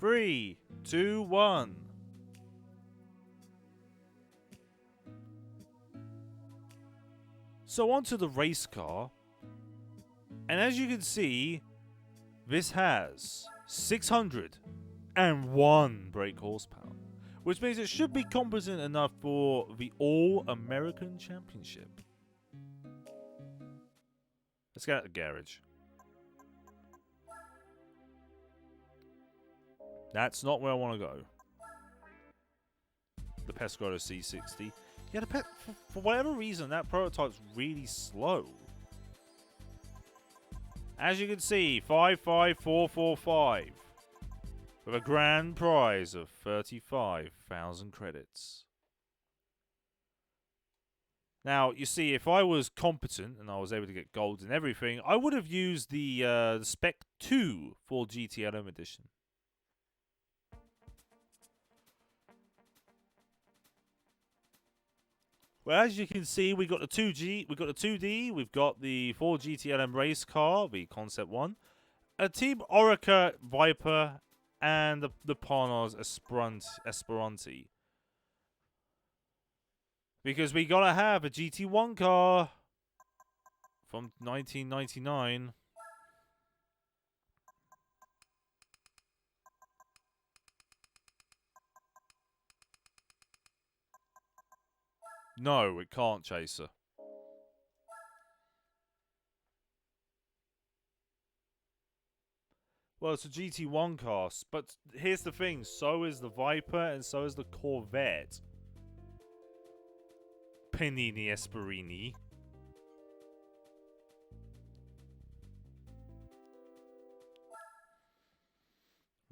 3, 2, 1. So onto the race car. And as you can see, this has 601 brake horsepower, which means it should be competent enough for the All-American Championship. Let's get out of the garage. That's not where I want to go. The Pescado C60. Yeah, for whatever reason, that prototype's really slow. As you can see, 55445. With a grand prize of 35,000 credits. Now, you see, if I was competent and I was able to get gold and everything, I would have used the Spec 2 for GTLM edition. Well, as you can see, we got the 2G, we got the 2D, we've got the 4 GTLM race car, the Concept 1, a Team Orica Viper, and the Parnars Esperanti. Because we gotta have a GT1 car from 1999. No, it can't, Chaser. Well, it's a GT1 car, but here's the thing. So is the Viper and so is the Corvette. Panini Esperini.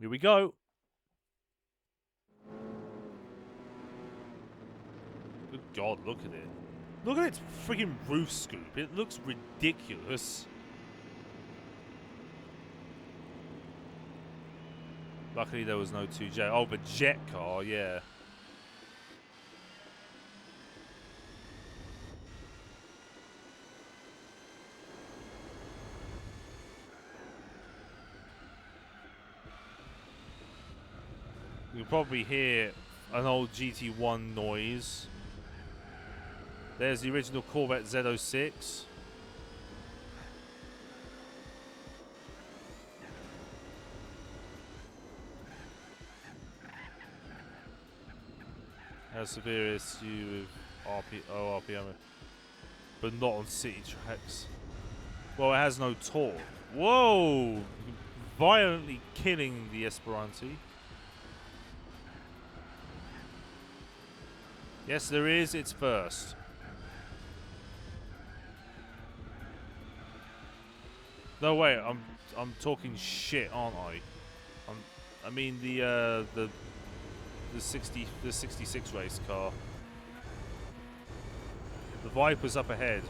Here we go. Good God, look at it. Look at its freaking roof scoop. It looks ridiculous. Luckily there was no 2J. Oh, but jet car, yeah. You'll probably hear an old GT1 noise. There's the original Corvette Z06. How severe is you with RPM, but not on city tracks. Well, it has no torque. Whoa! Violently killing the Esperanti. Yes, there is. It's first. No wait, I'm talking shit, aren't I? I mean the 66 race car. The Viper's up ahead.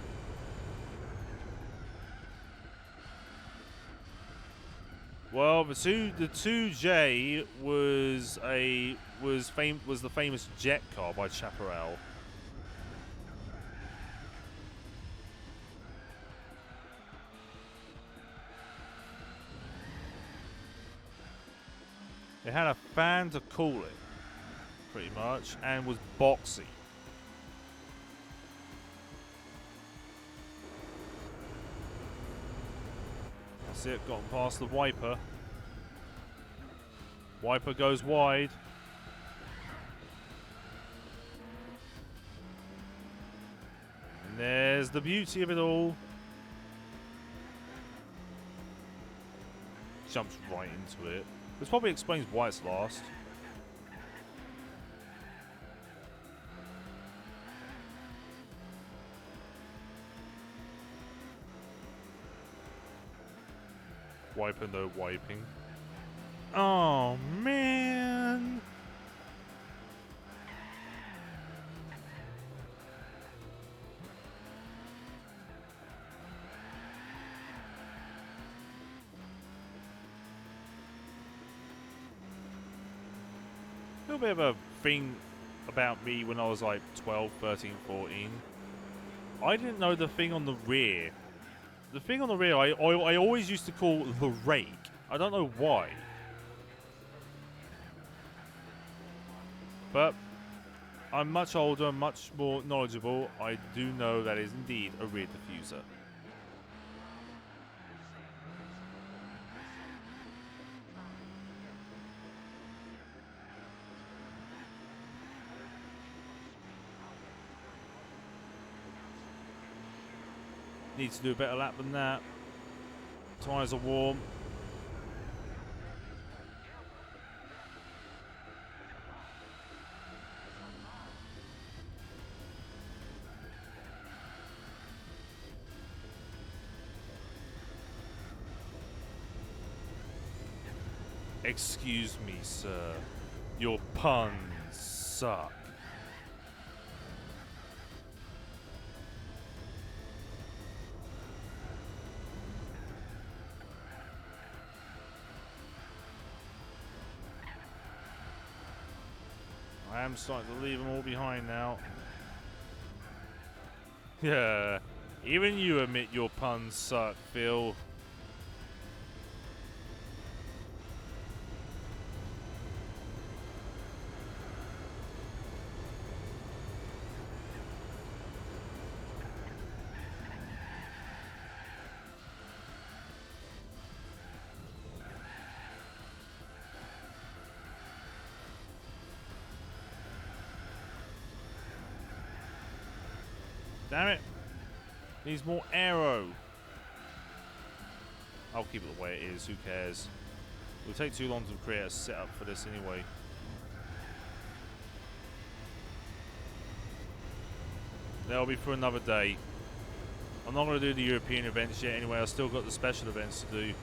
Well, the 2J was the famous jet car by Chaparral. It had a fan to cool it, pretty much, and was boxy. That's it, gotten past the Viper. Viper goes wide. And there's the beauty of it all. Jumps right into it. This probably explains why it's last. Wiper, no wiping. Oh, man. A little bit of a thing about me when I was like 12, 13, 14. I didn't know the thing on the rear. The thing on the rear I always used to call the rake. I don't know why. But I'm much older, much more knowledgeable. I do know that is indeed a rear diffuser. Need to do a better lap than that. Tyres are warm. Excuse me, sir. Your puns suck. I am starting to leave them all behind now. Yeah, even you admit your puns suck, Phil. Damn it. Needs more aero. I'll keep it the way it is. Who cares? It'll take too long to create a setup for this anyway. That'll be for another day. I'm not going to do the European events yet anyway. I've still got the special events to do.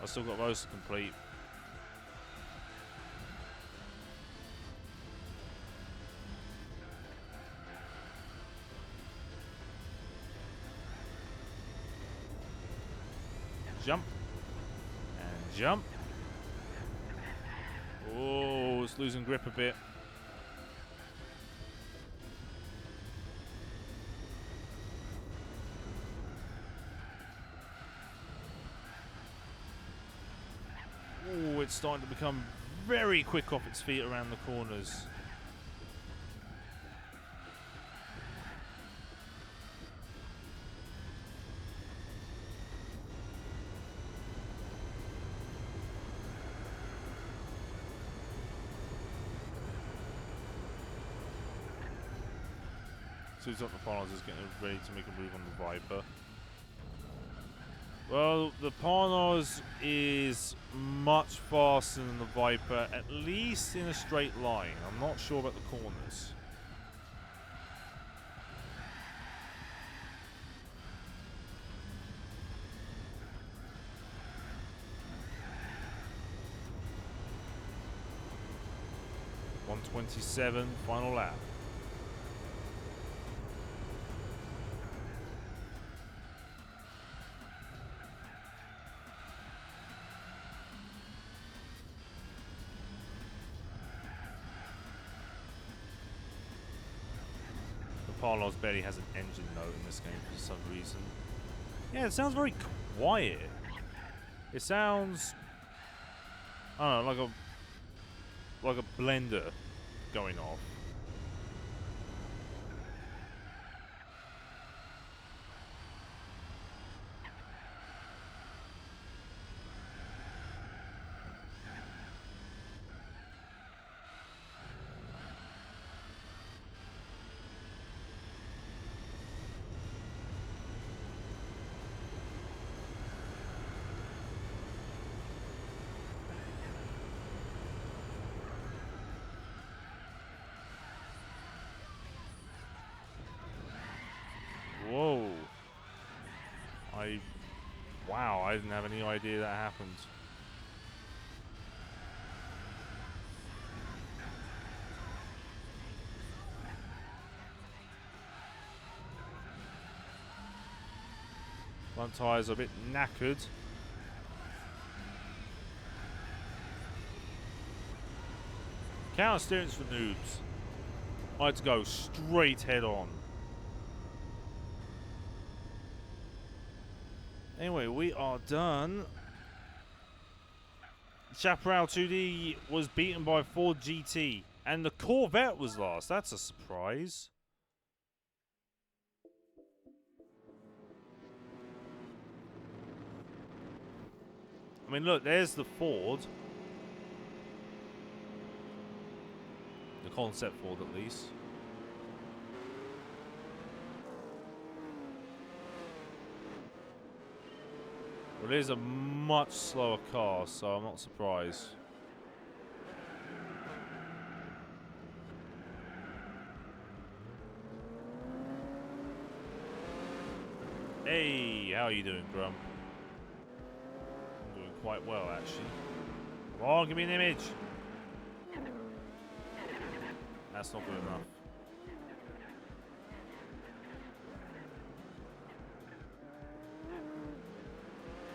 I've still got those to complete. Jump. And jump. Oh, it's losing grip a bit. Oh, it's starting to become very quick off its feet around the corners. So he's got the Parnas is getting ready to make a move on the Viper. Well, the Parnas is much faster than the Viper, at least in a straight line. I'm not sure about the corners. .127, final lap. Parnas barely has an engine note in this game for some reason. Yeah, it sounds very quiet. It sounds, I don't know, like a blender going off. Whoa. Wow, I didn't have any idea that happened. Front tyres are a bit knackered. Counter steering's for noobs. I had to go straight head on. Anyway, we are done. Chaparral 2D was beaten by Ford GT, and the Corvette was last. That's a surprise. I mean, look, there's the Ford. The concept Ford, at least. Well, it is a much slower car, so I'm not surprised. Hey, how are you doing, Grump? I'm doing quite well, actually. Come on, give me an image. That's not good enough.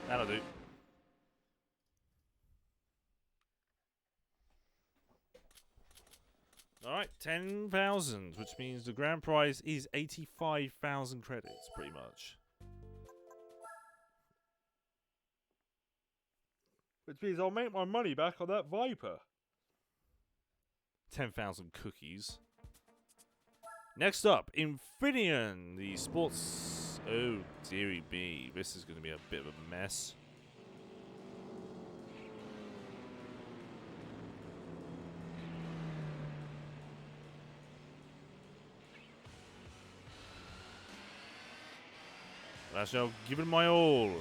That'll do. Alright, 10,000, which means the grand prize is 85,000 credits, pretty much. Which means I'll make my money back on that Viper. 10,000 cookies. Next up, Infineon, the sports... Oh, dearie me. This is going to be a bit of a mess. I shall give it my all.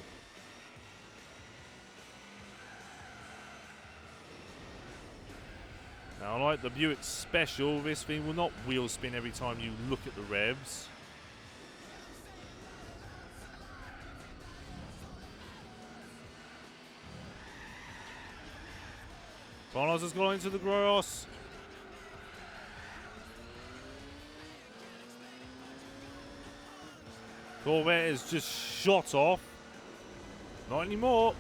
Now, like the Buick Special, this thing will not wheel spin every time you look at the revs. Carlos has gone into the grass. Corvette is just shot off. Not anymore.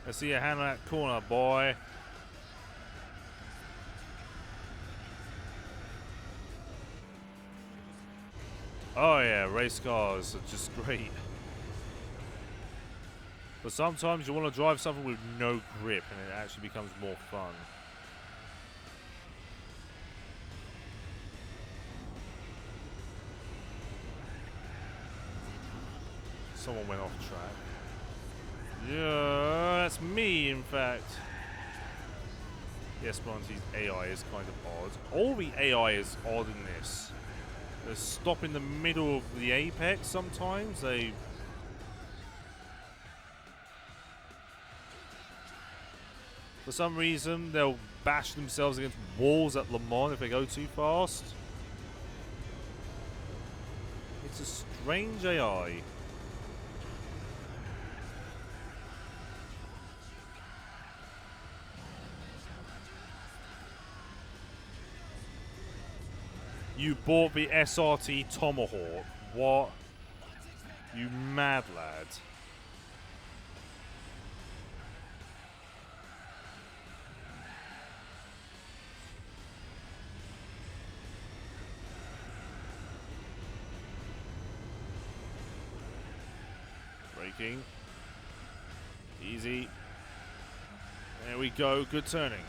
Let's see you handle that corner, boy. Oh yeah, race cars are just great. But sometimes you want to drive something with no grip and it actually becomes more fun. Someone went off track. Yeah, that's me, in fact. Yes, Bronte's AI is kind of odd. All the AI is odd in this. They stop in the middle of the apex sometimes. They... For some reason, they'll bash themselves against walls at Le Mans if they go too fast. It's a strange AI. You bought the SRT Tomahawk. What? You mad lad. Braking. Easy. There we go. Good turning.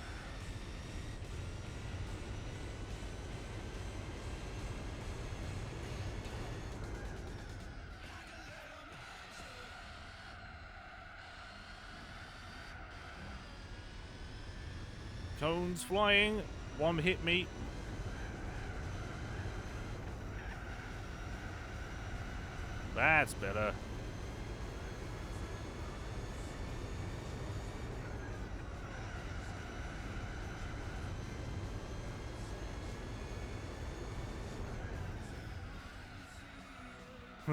Cones flying. One hit me. That's better.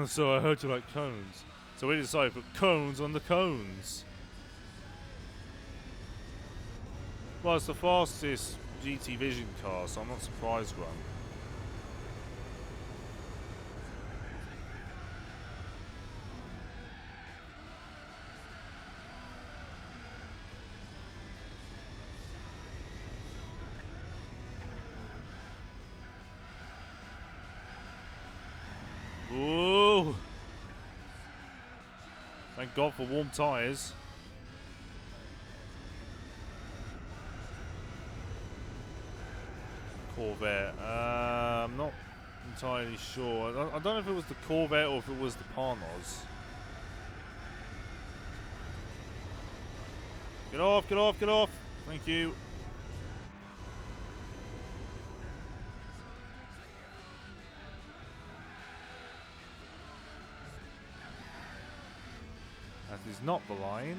So I heard you like cones. So we decided to put cones on the cones. Well, it's the fastest GT Vision car, so I'm not surprised, Grump. Ooh! Thank God for warm tyres. Corvette. I'm not entirely sure. I don't know if it was the Corvette or if it was the Parnos. Get off, get off, get off. Thank you. That is not the line.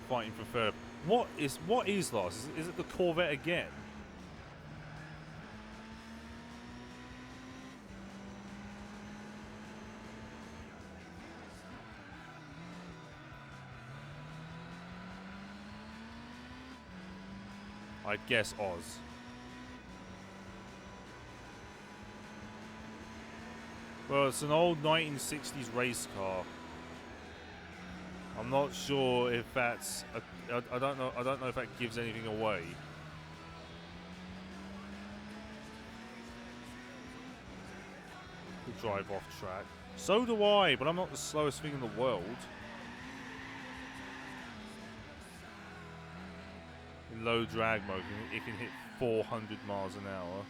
Fighting for third. What is last? Is it the Corvette again? I'd guess Oz. Well, it's an old 1960s race car. I'm not sure if that's I don't know if that gives anything away. We drive off track. So do I, but I'm not the slowest thing in the world. In low drag mode, it can hit 400 miles an hour.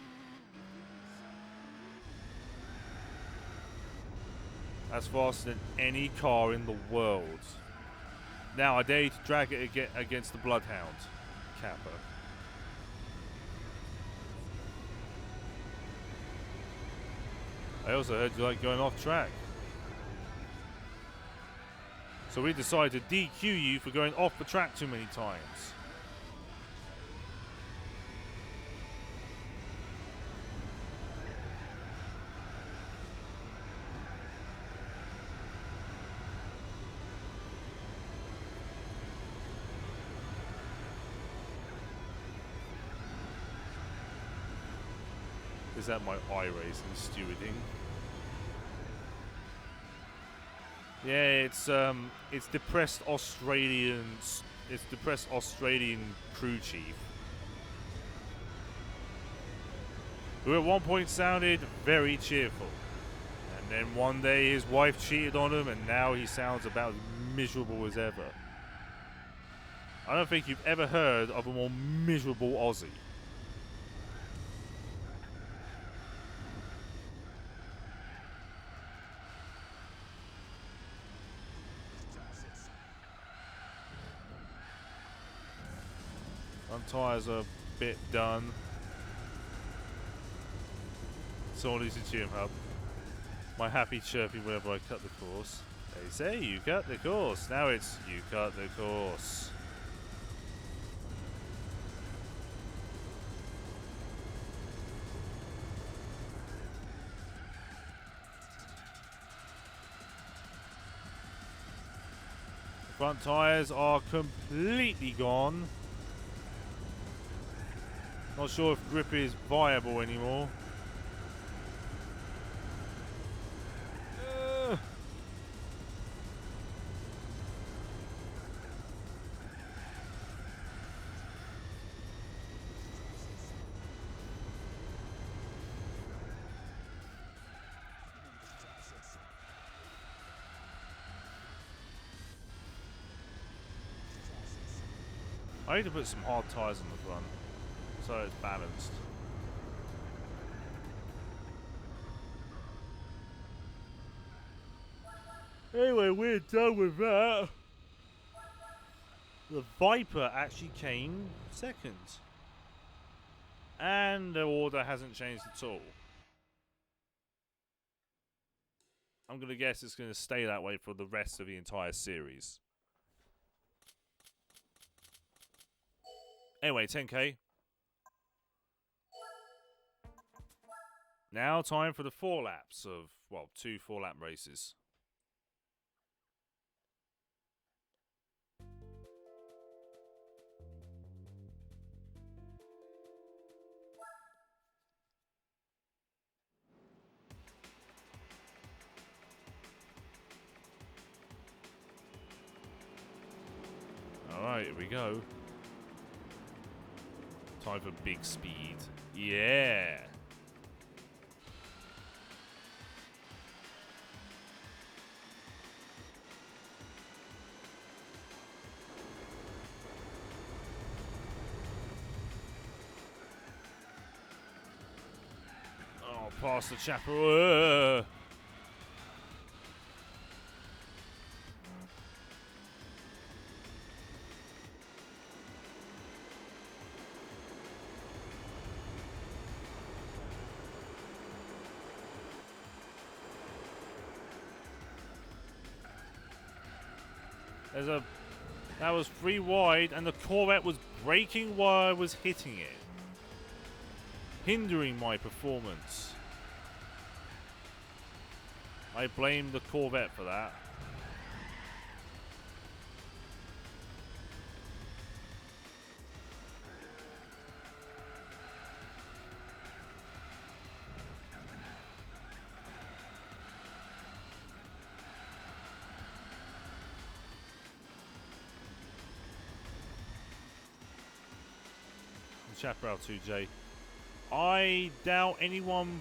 That's faster than any car in the world. Now I dare you to drag it against the Bloodhound, Kappa. I also heard you like going off track. So we decided to DQ you for going off the track too many times. Is that my iRacing stewarding? Yeah, it's depressed Australian crew chief, who at one point sounded very cheerful, and then one day his wife cheated on him, and now he sounds about as miserable as ever. I don't think you've ever heard of a more miserable Aussie. Tyres are a bit done. Someone needs to cheer him up. My happy chirping whenever I cut the course. They say you cut the course. Now it's you cut the course. The front tyres are completely gone. Not sure if grip is viable anymore. I need to put some hard tyres on the front so it's balanced. Anyway, we're done with that. The Viper actually came second. And the order hasn't changed at all. I'm going to guess it's going to stay that way for the rest of the entire series. Anyway, 10k. Now time for the 4 laps of, well, 2 4-lap races. Alright, here we go. Time for big speed. Yeah! past the chapel. That was 3 wide, and the Corvette was braking while I was hitting it, hindering my performance. I blame the Corvette for that. Chaparral 2J. I doubt anyone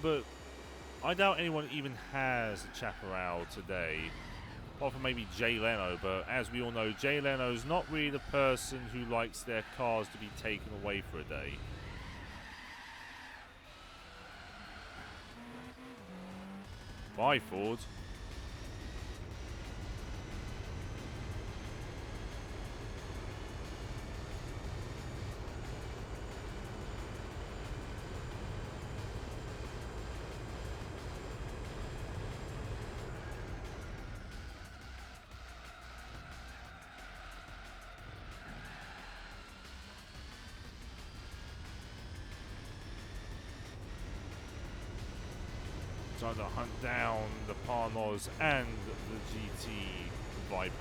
even has a Chaparral today. Apart from maybe Jay Leno, but as we all know, Jay Leno's not really the person who likes their cars to be taken away for a day. Bye, Ford. Trying to hunt down the Parnos and the GT Viper.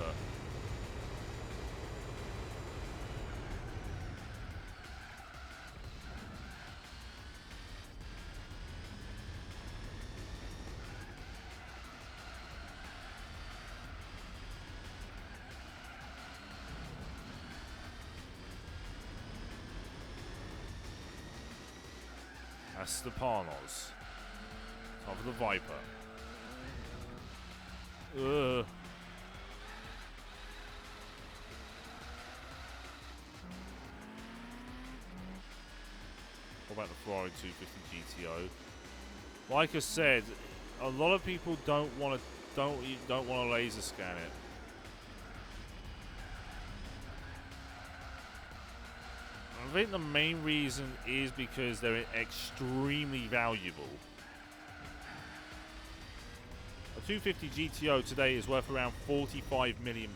That's the Parnos. Of the Viper. Ugh. What about the Ferrari 250 GTO? Like I said, a lot of people don't want to laser scan it. I think the main reason is because they're extremely valuable. A 250 GTO today is worth around £45 million.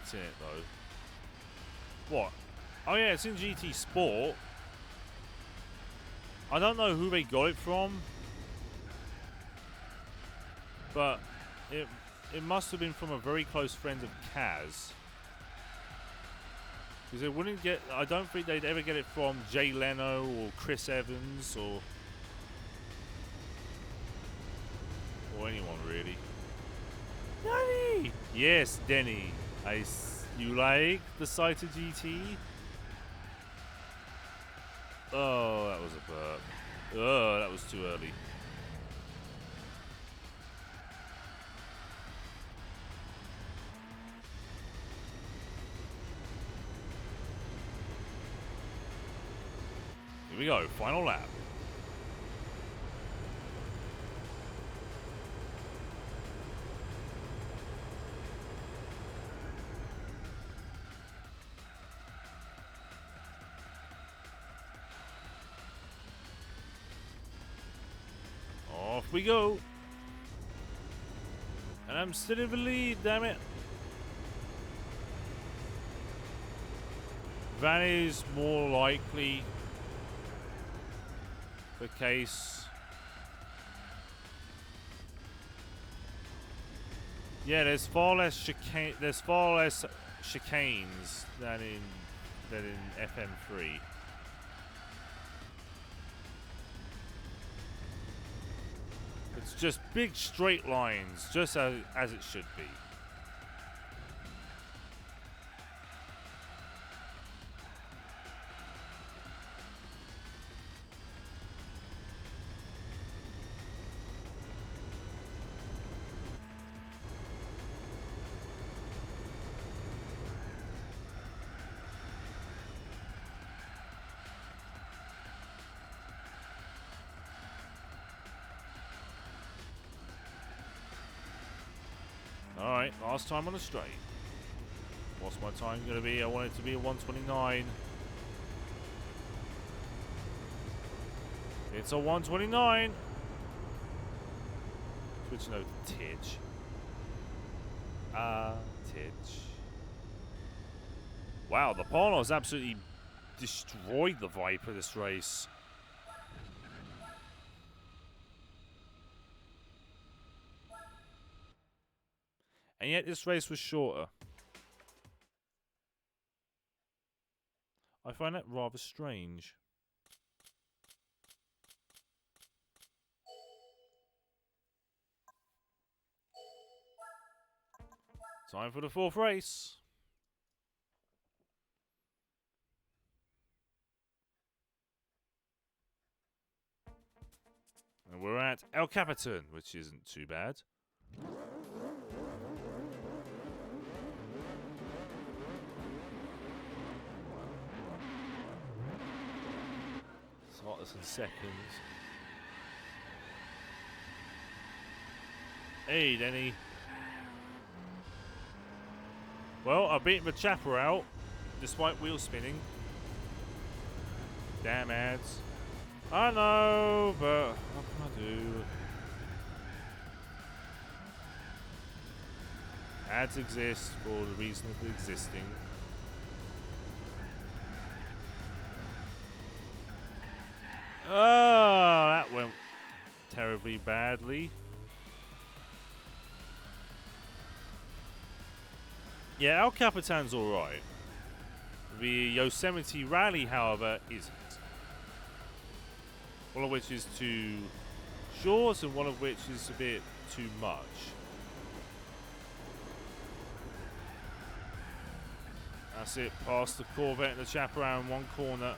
It's in it though. What? Oh yeah, it's in GT Sport. I don't know who they got it from, but it must have been from a very close friend of Kaz. Because they wouldn't get. I don't think they'd ever get it from Jay Leno or Chris Evans or anyone really. Denny! Yes, Denny. You like the Cider GT? Oh, that was a burp. Oh, that was too early. Here we go, final lap. Off we go. And I'm still in the lead, damn it. That is more likely the case. Yeah, there's far less chicane. There's far less chicanes than in FM3. It's just big straight lines, just as it should be. Alright, last time on the straight. What's my time going to be? I want it to be a 129. It's a 129. Switching over to Tidge. Tidge. Wow, the Polos absolutely destroyed the Viper this race. And yet this race was shorter. I find that rather strange. Time for the fourth race. And we're at El Capitan, which isn't too bad. Start this in seconds. Hey, Denny. Well, I beat the chapper out, despite wheel spinning. Damn ads. I know, but what can I do? Ads exist for the reason of existing. Oh, that went terribly badly. Yeah, El Capitan's alright. The Yosemite Rally, however, isn't. One of which is too short and one of which is a bit too much. That's it, past the Corvette and the Chaparral in one corner.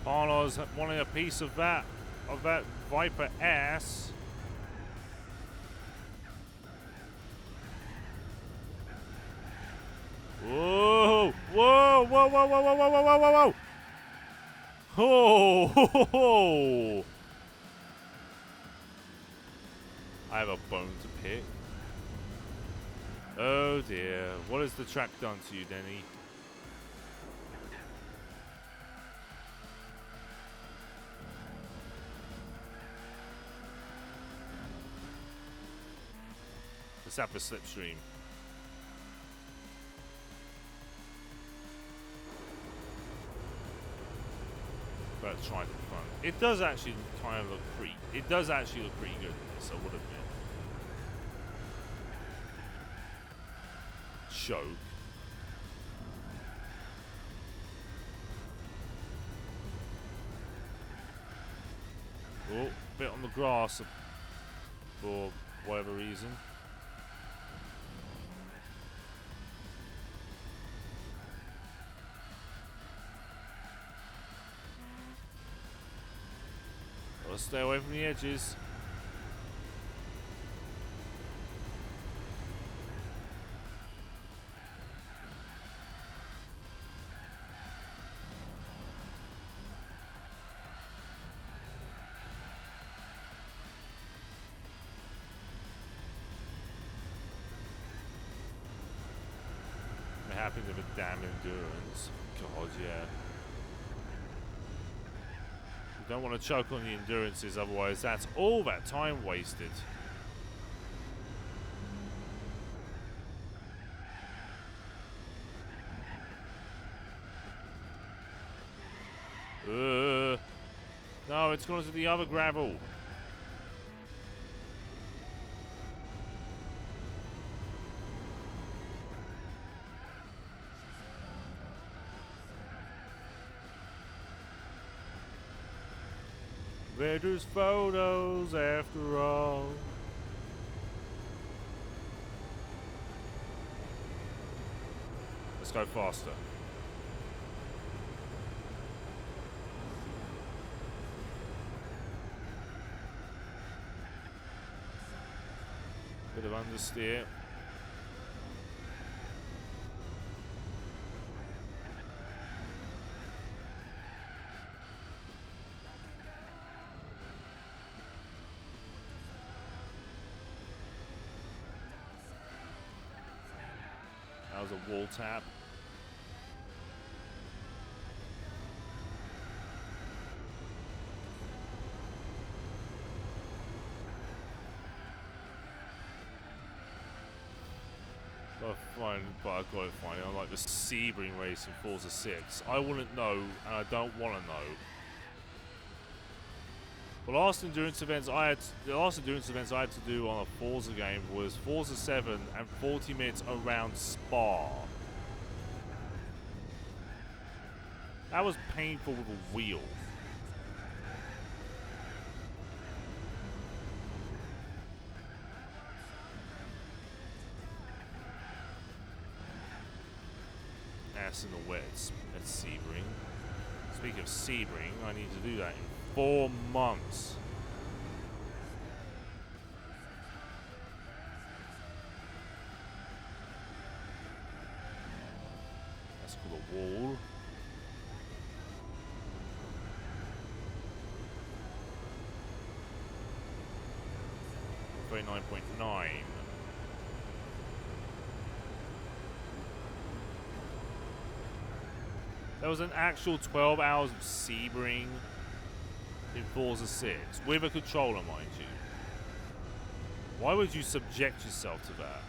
Parlo's wanting a piece of that Viper ass. Whoa! Whoa! Whoa! Whoa! Whoa! Whoa! Whoa! Whoa! Whoa! Whoa! Oh! Ho, ho, ho. I have a bone to pick. Oh dear! What has the track done to you, Denny? Let's have a slipstream. But trying to fun. It does actually kind of look pretty. It does actually look pretty good in this, I would admit. Choke. Oh, bit on the grass for whatever reason. Gotta stay away from the edges. I'm happy with a damn endurance. God, yeah. You don't want to choke on the endurances, otherwise that's all that time wasted. it's gone to the other gravel. They're just photos after all. Let's go faster. Bit of understeer. That was a wall tap. But I've got it fine. I like the Sebring race in Forza 6. I wouldn't know, and I don't want to know. The last endurance events I had to do on a Forza game was Forza 7 and 40 minutes around Spa. That was painful with a wheel. Ass in the wet at Sebring. Speaking of Sebring, I need to do that in 4 months. That's called a wall. .9. There was an actual 12 hours of Sebring in Forza 6 with a controller, mind you. Why would you subject yourself to that?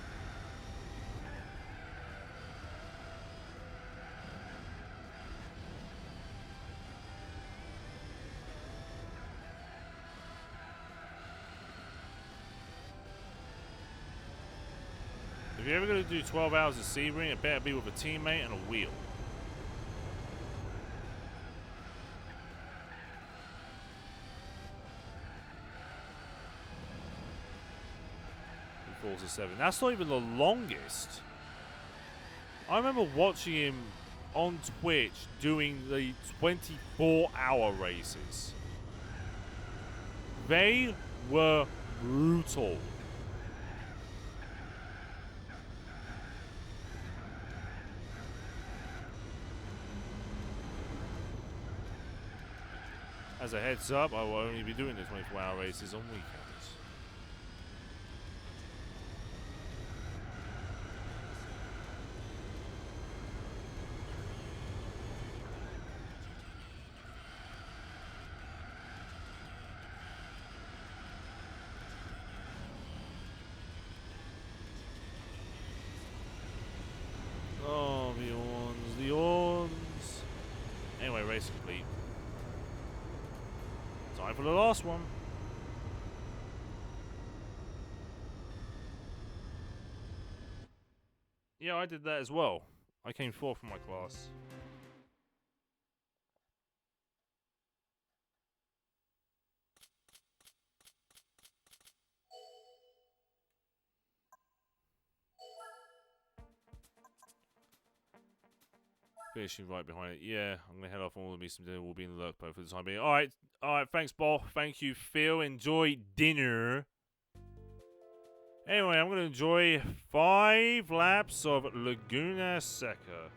If you're ever going to do 12 hours of Sebring, it better be with a teammate and a wheel. Forza 7. That's not even the longest. I remember watching him on Twitch doing the 24-hour races. They were brutal. As a heads up, I will only be doing the 24-hour races on weekends. Oh, the orns. Anyway, race complete. Time for the last one. Yeah, I did that as well. I came fourth in my class. Finishing right behind it. Yeah, I'm gonna head off. All of me some dinner. We'll be in the lurk both for the time being. All right. Thanks, Bob. Thank you, Phil. Enjoy dinner. Anyway, I'm gonna enjoy 5 laps of Laguna Seca.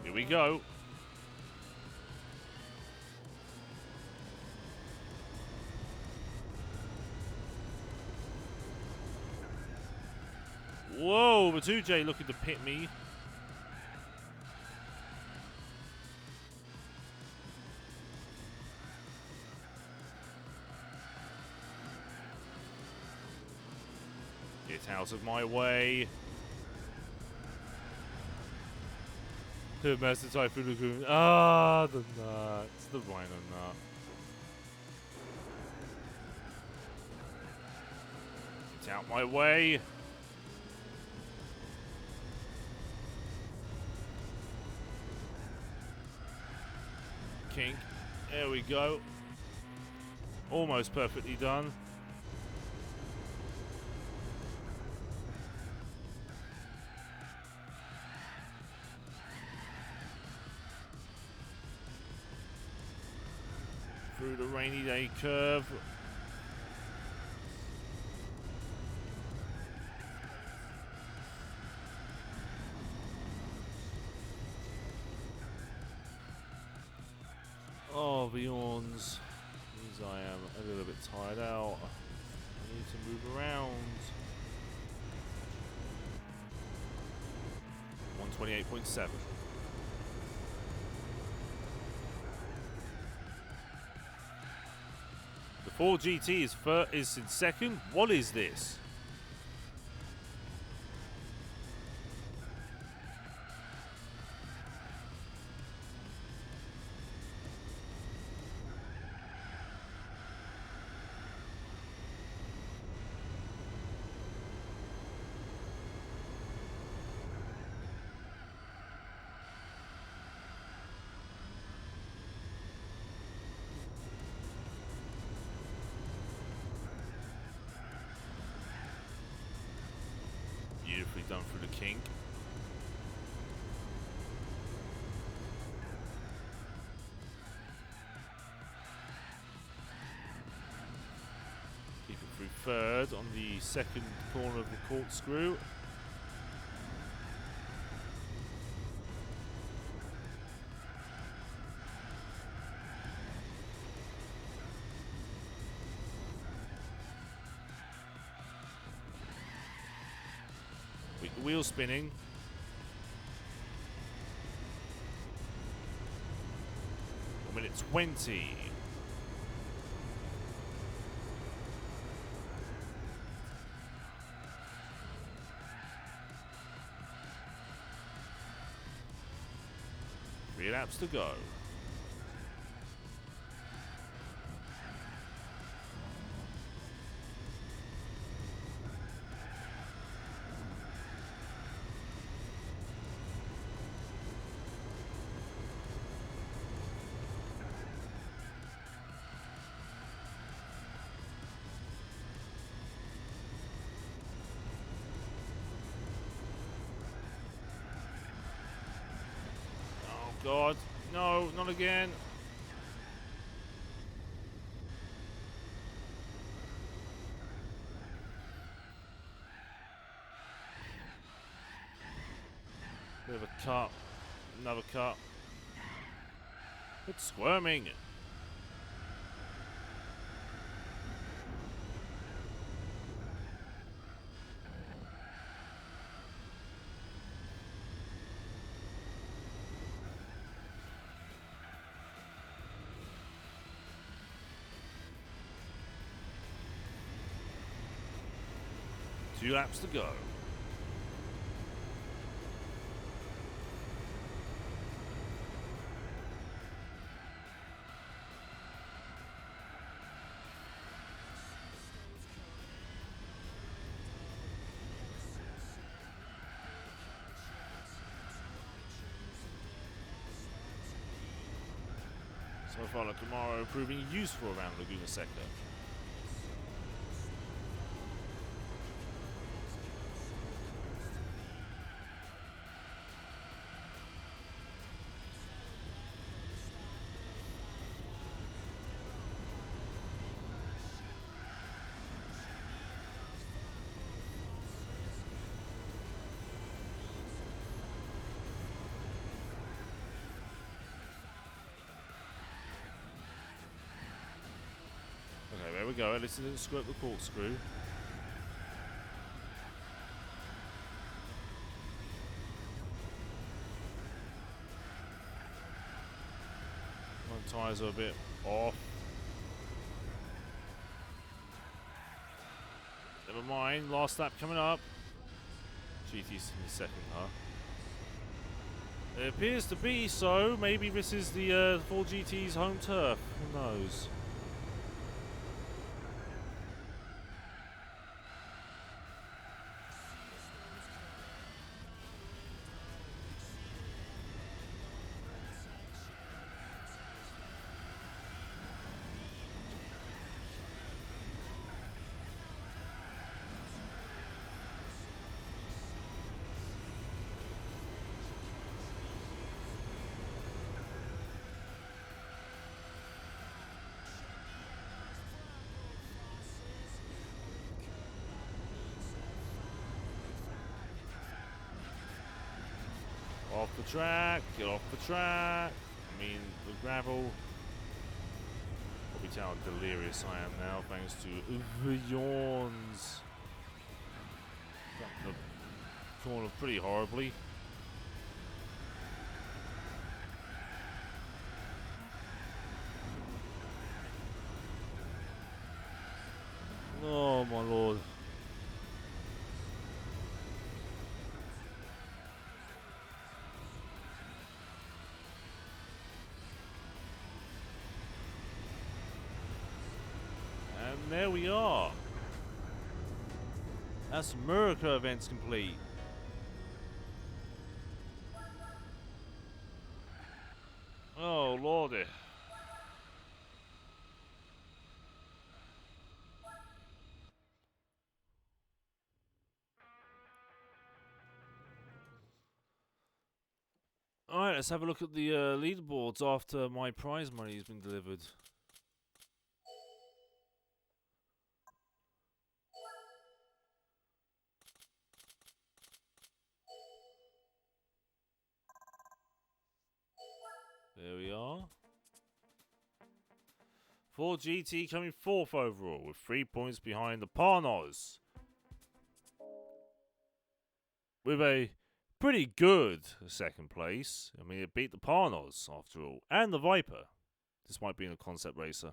Here we go. Whoa, the 2J looking to pit me. Get out of my way. Master Typhoon Lagoon. Ah, the nuts. The rhino nut. Get out my way. Kink. There we go. Almost perfectly done. Through the rainy day curve. Oh, the yawns. Means I am a little bit tired out. I need to move around. 128.7. The 4 GT is in second. What is this? Beautifully done through the kink. Keep it through third on the second corner of the corkscrew. Wheel spinning. Minute 20. Three laps to go. God, no, not again. Bit of a cut, another cut. It's squirming. Two laps to go. So far, the Camaro proving useful around Laguna Seca. Okay, there we go. At least it didn't screw up the corkscrew. One tyres are a bit off. Never mind. Last lap coming up. GT's in the second, huh? It appears to be so. Maybe this is the Ford GT's home turf. Who knows? Off the track, get off the track. I mean, the gravel. Probably tell how delirious I am now, thanks to the yawns. The corner pretty horribly. Oh my lord. And there we are. That's America events complete. Oh lordy. Alright, let's have a look at the leaderboards after my prize money has been delivered. There we are. Ford GT coming 4th overall with 3 points behind the Parnos. With a pretty good second place. I mean, it beat the Parnos after all. And the Viper, despite being a concept racer.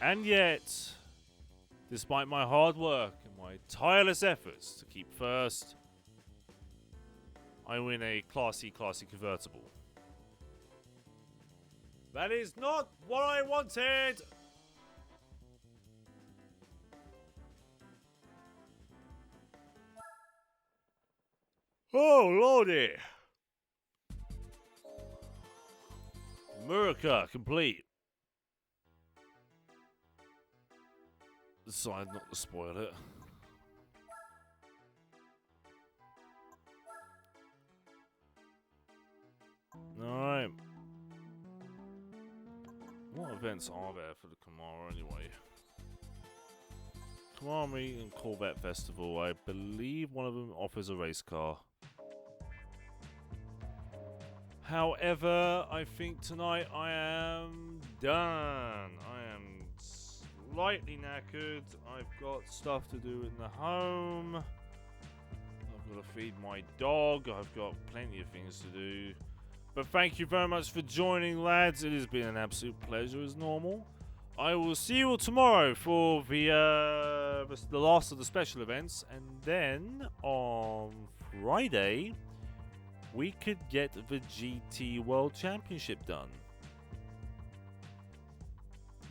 And yet, despite my hard work and my tireless efforts to keep first, I win a classy convertible. That is not what I wanted! Oh lordy! America complete. Decide not to spoil it. Alright. What events are there for the Camaro anyway? Camaro Meet and Corvette Festival. I believe one of them offers a race car. However, I think tonight I am done. I am slightly knackered. I've got stuff to do in the home. I've got to feed my dog. I've got plenty of things to do. But thank you very much for joining, lads. It has been an absolute pleasure as normal. I will see you all tomorrow for the last of the special events. And then on Friday, we could get the GT World Championship done.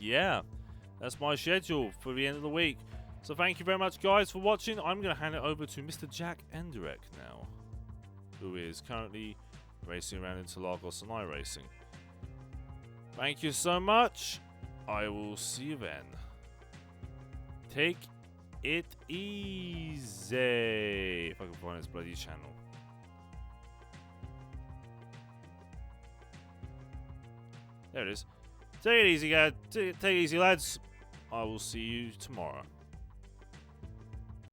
Yeah, that's my schedule for the end of the week. So thank you very much, guys, for watching. I'm going to hand it over to Mr. Jack Enderek now, who is currently racing around into Lagos and iRacing. Thank you so much. I will see you then. Take it easy. If I can find this bloody channel. There it is. Take it easy, guys. Take it easy, lads. I will see you tomorrow.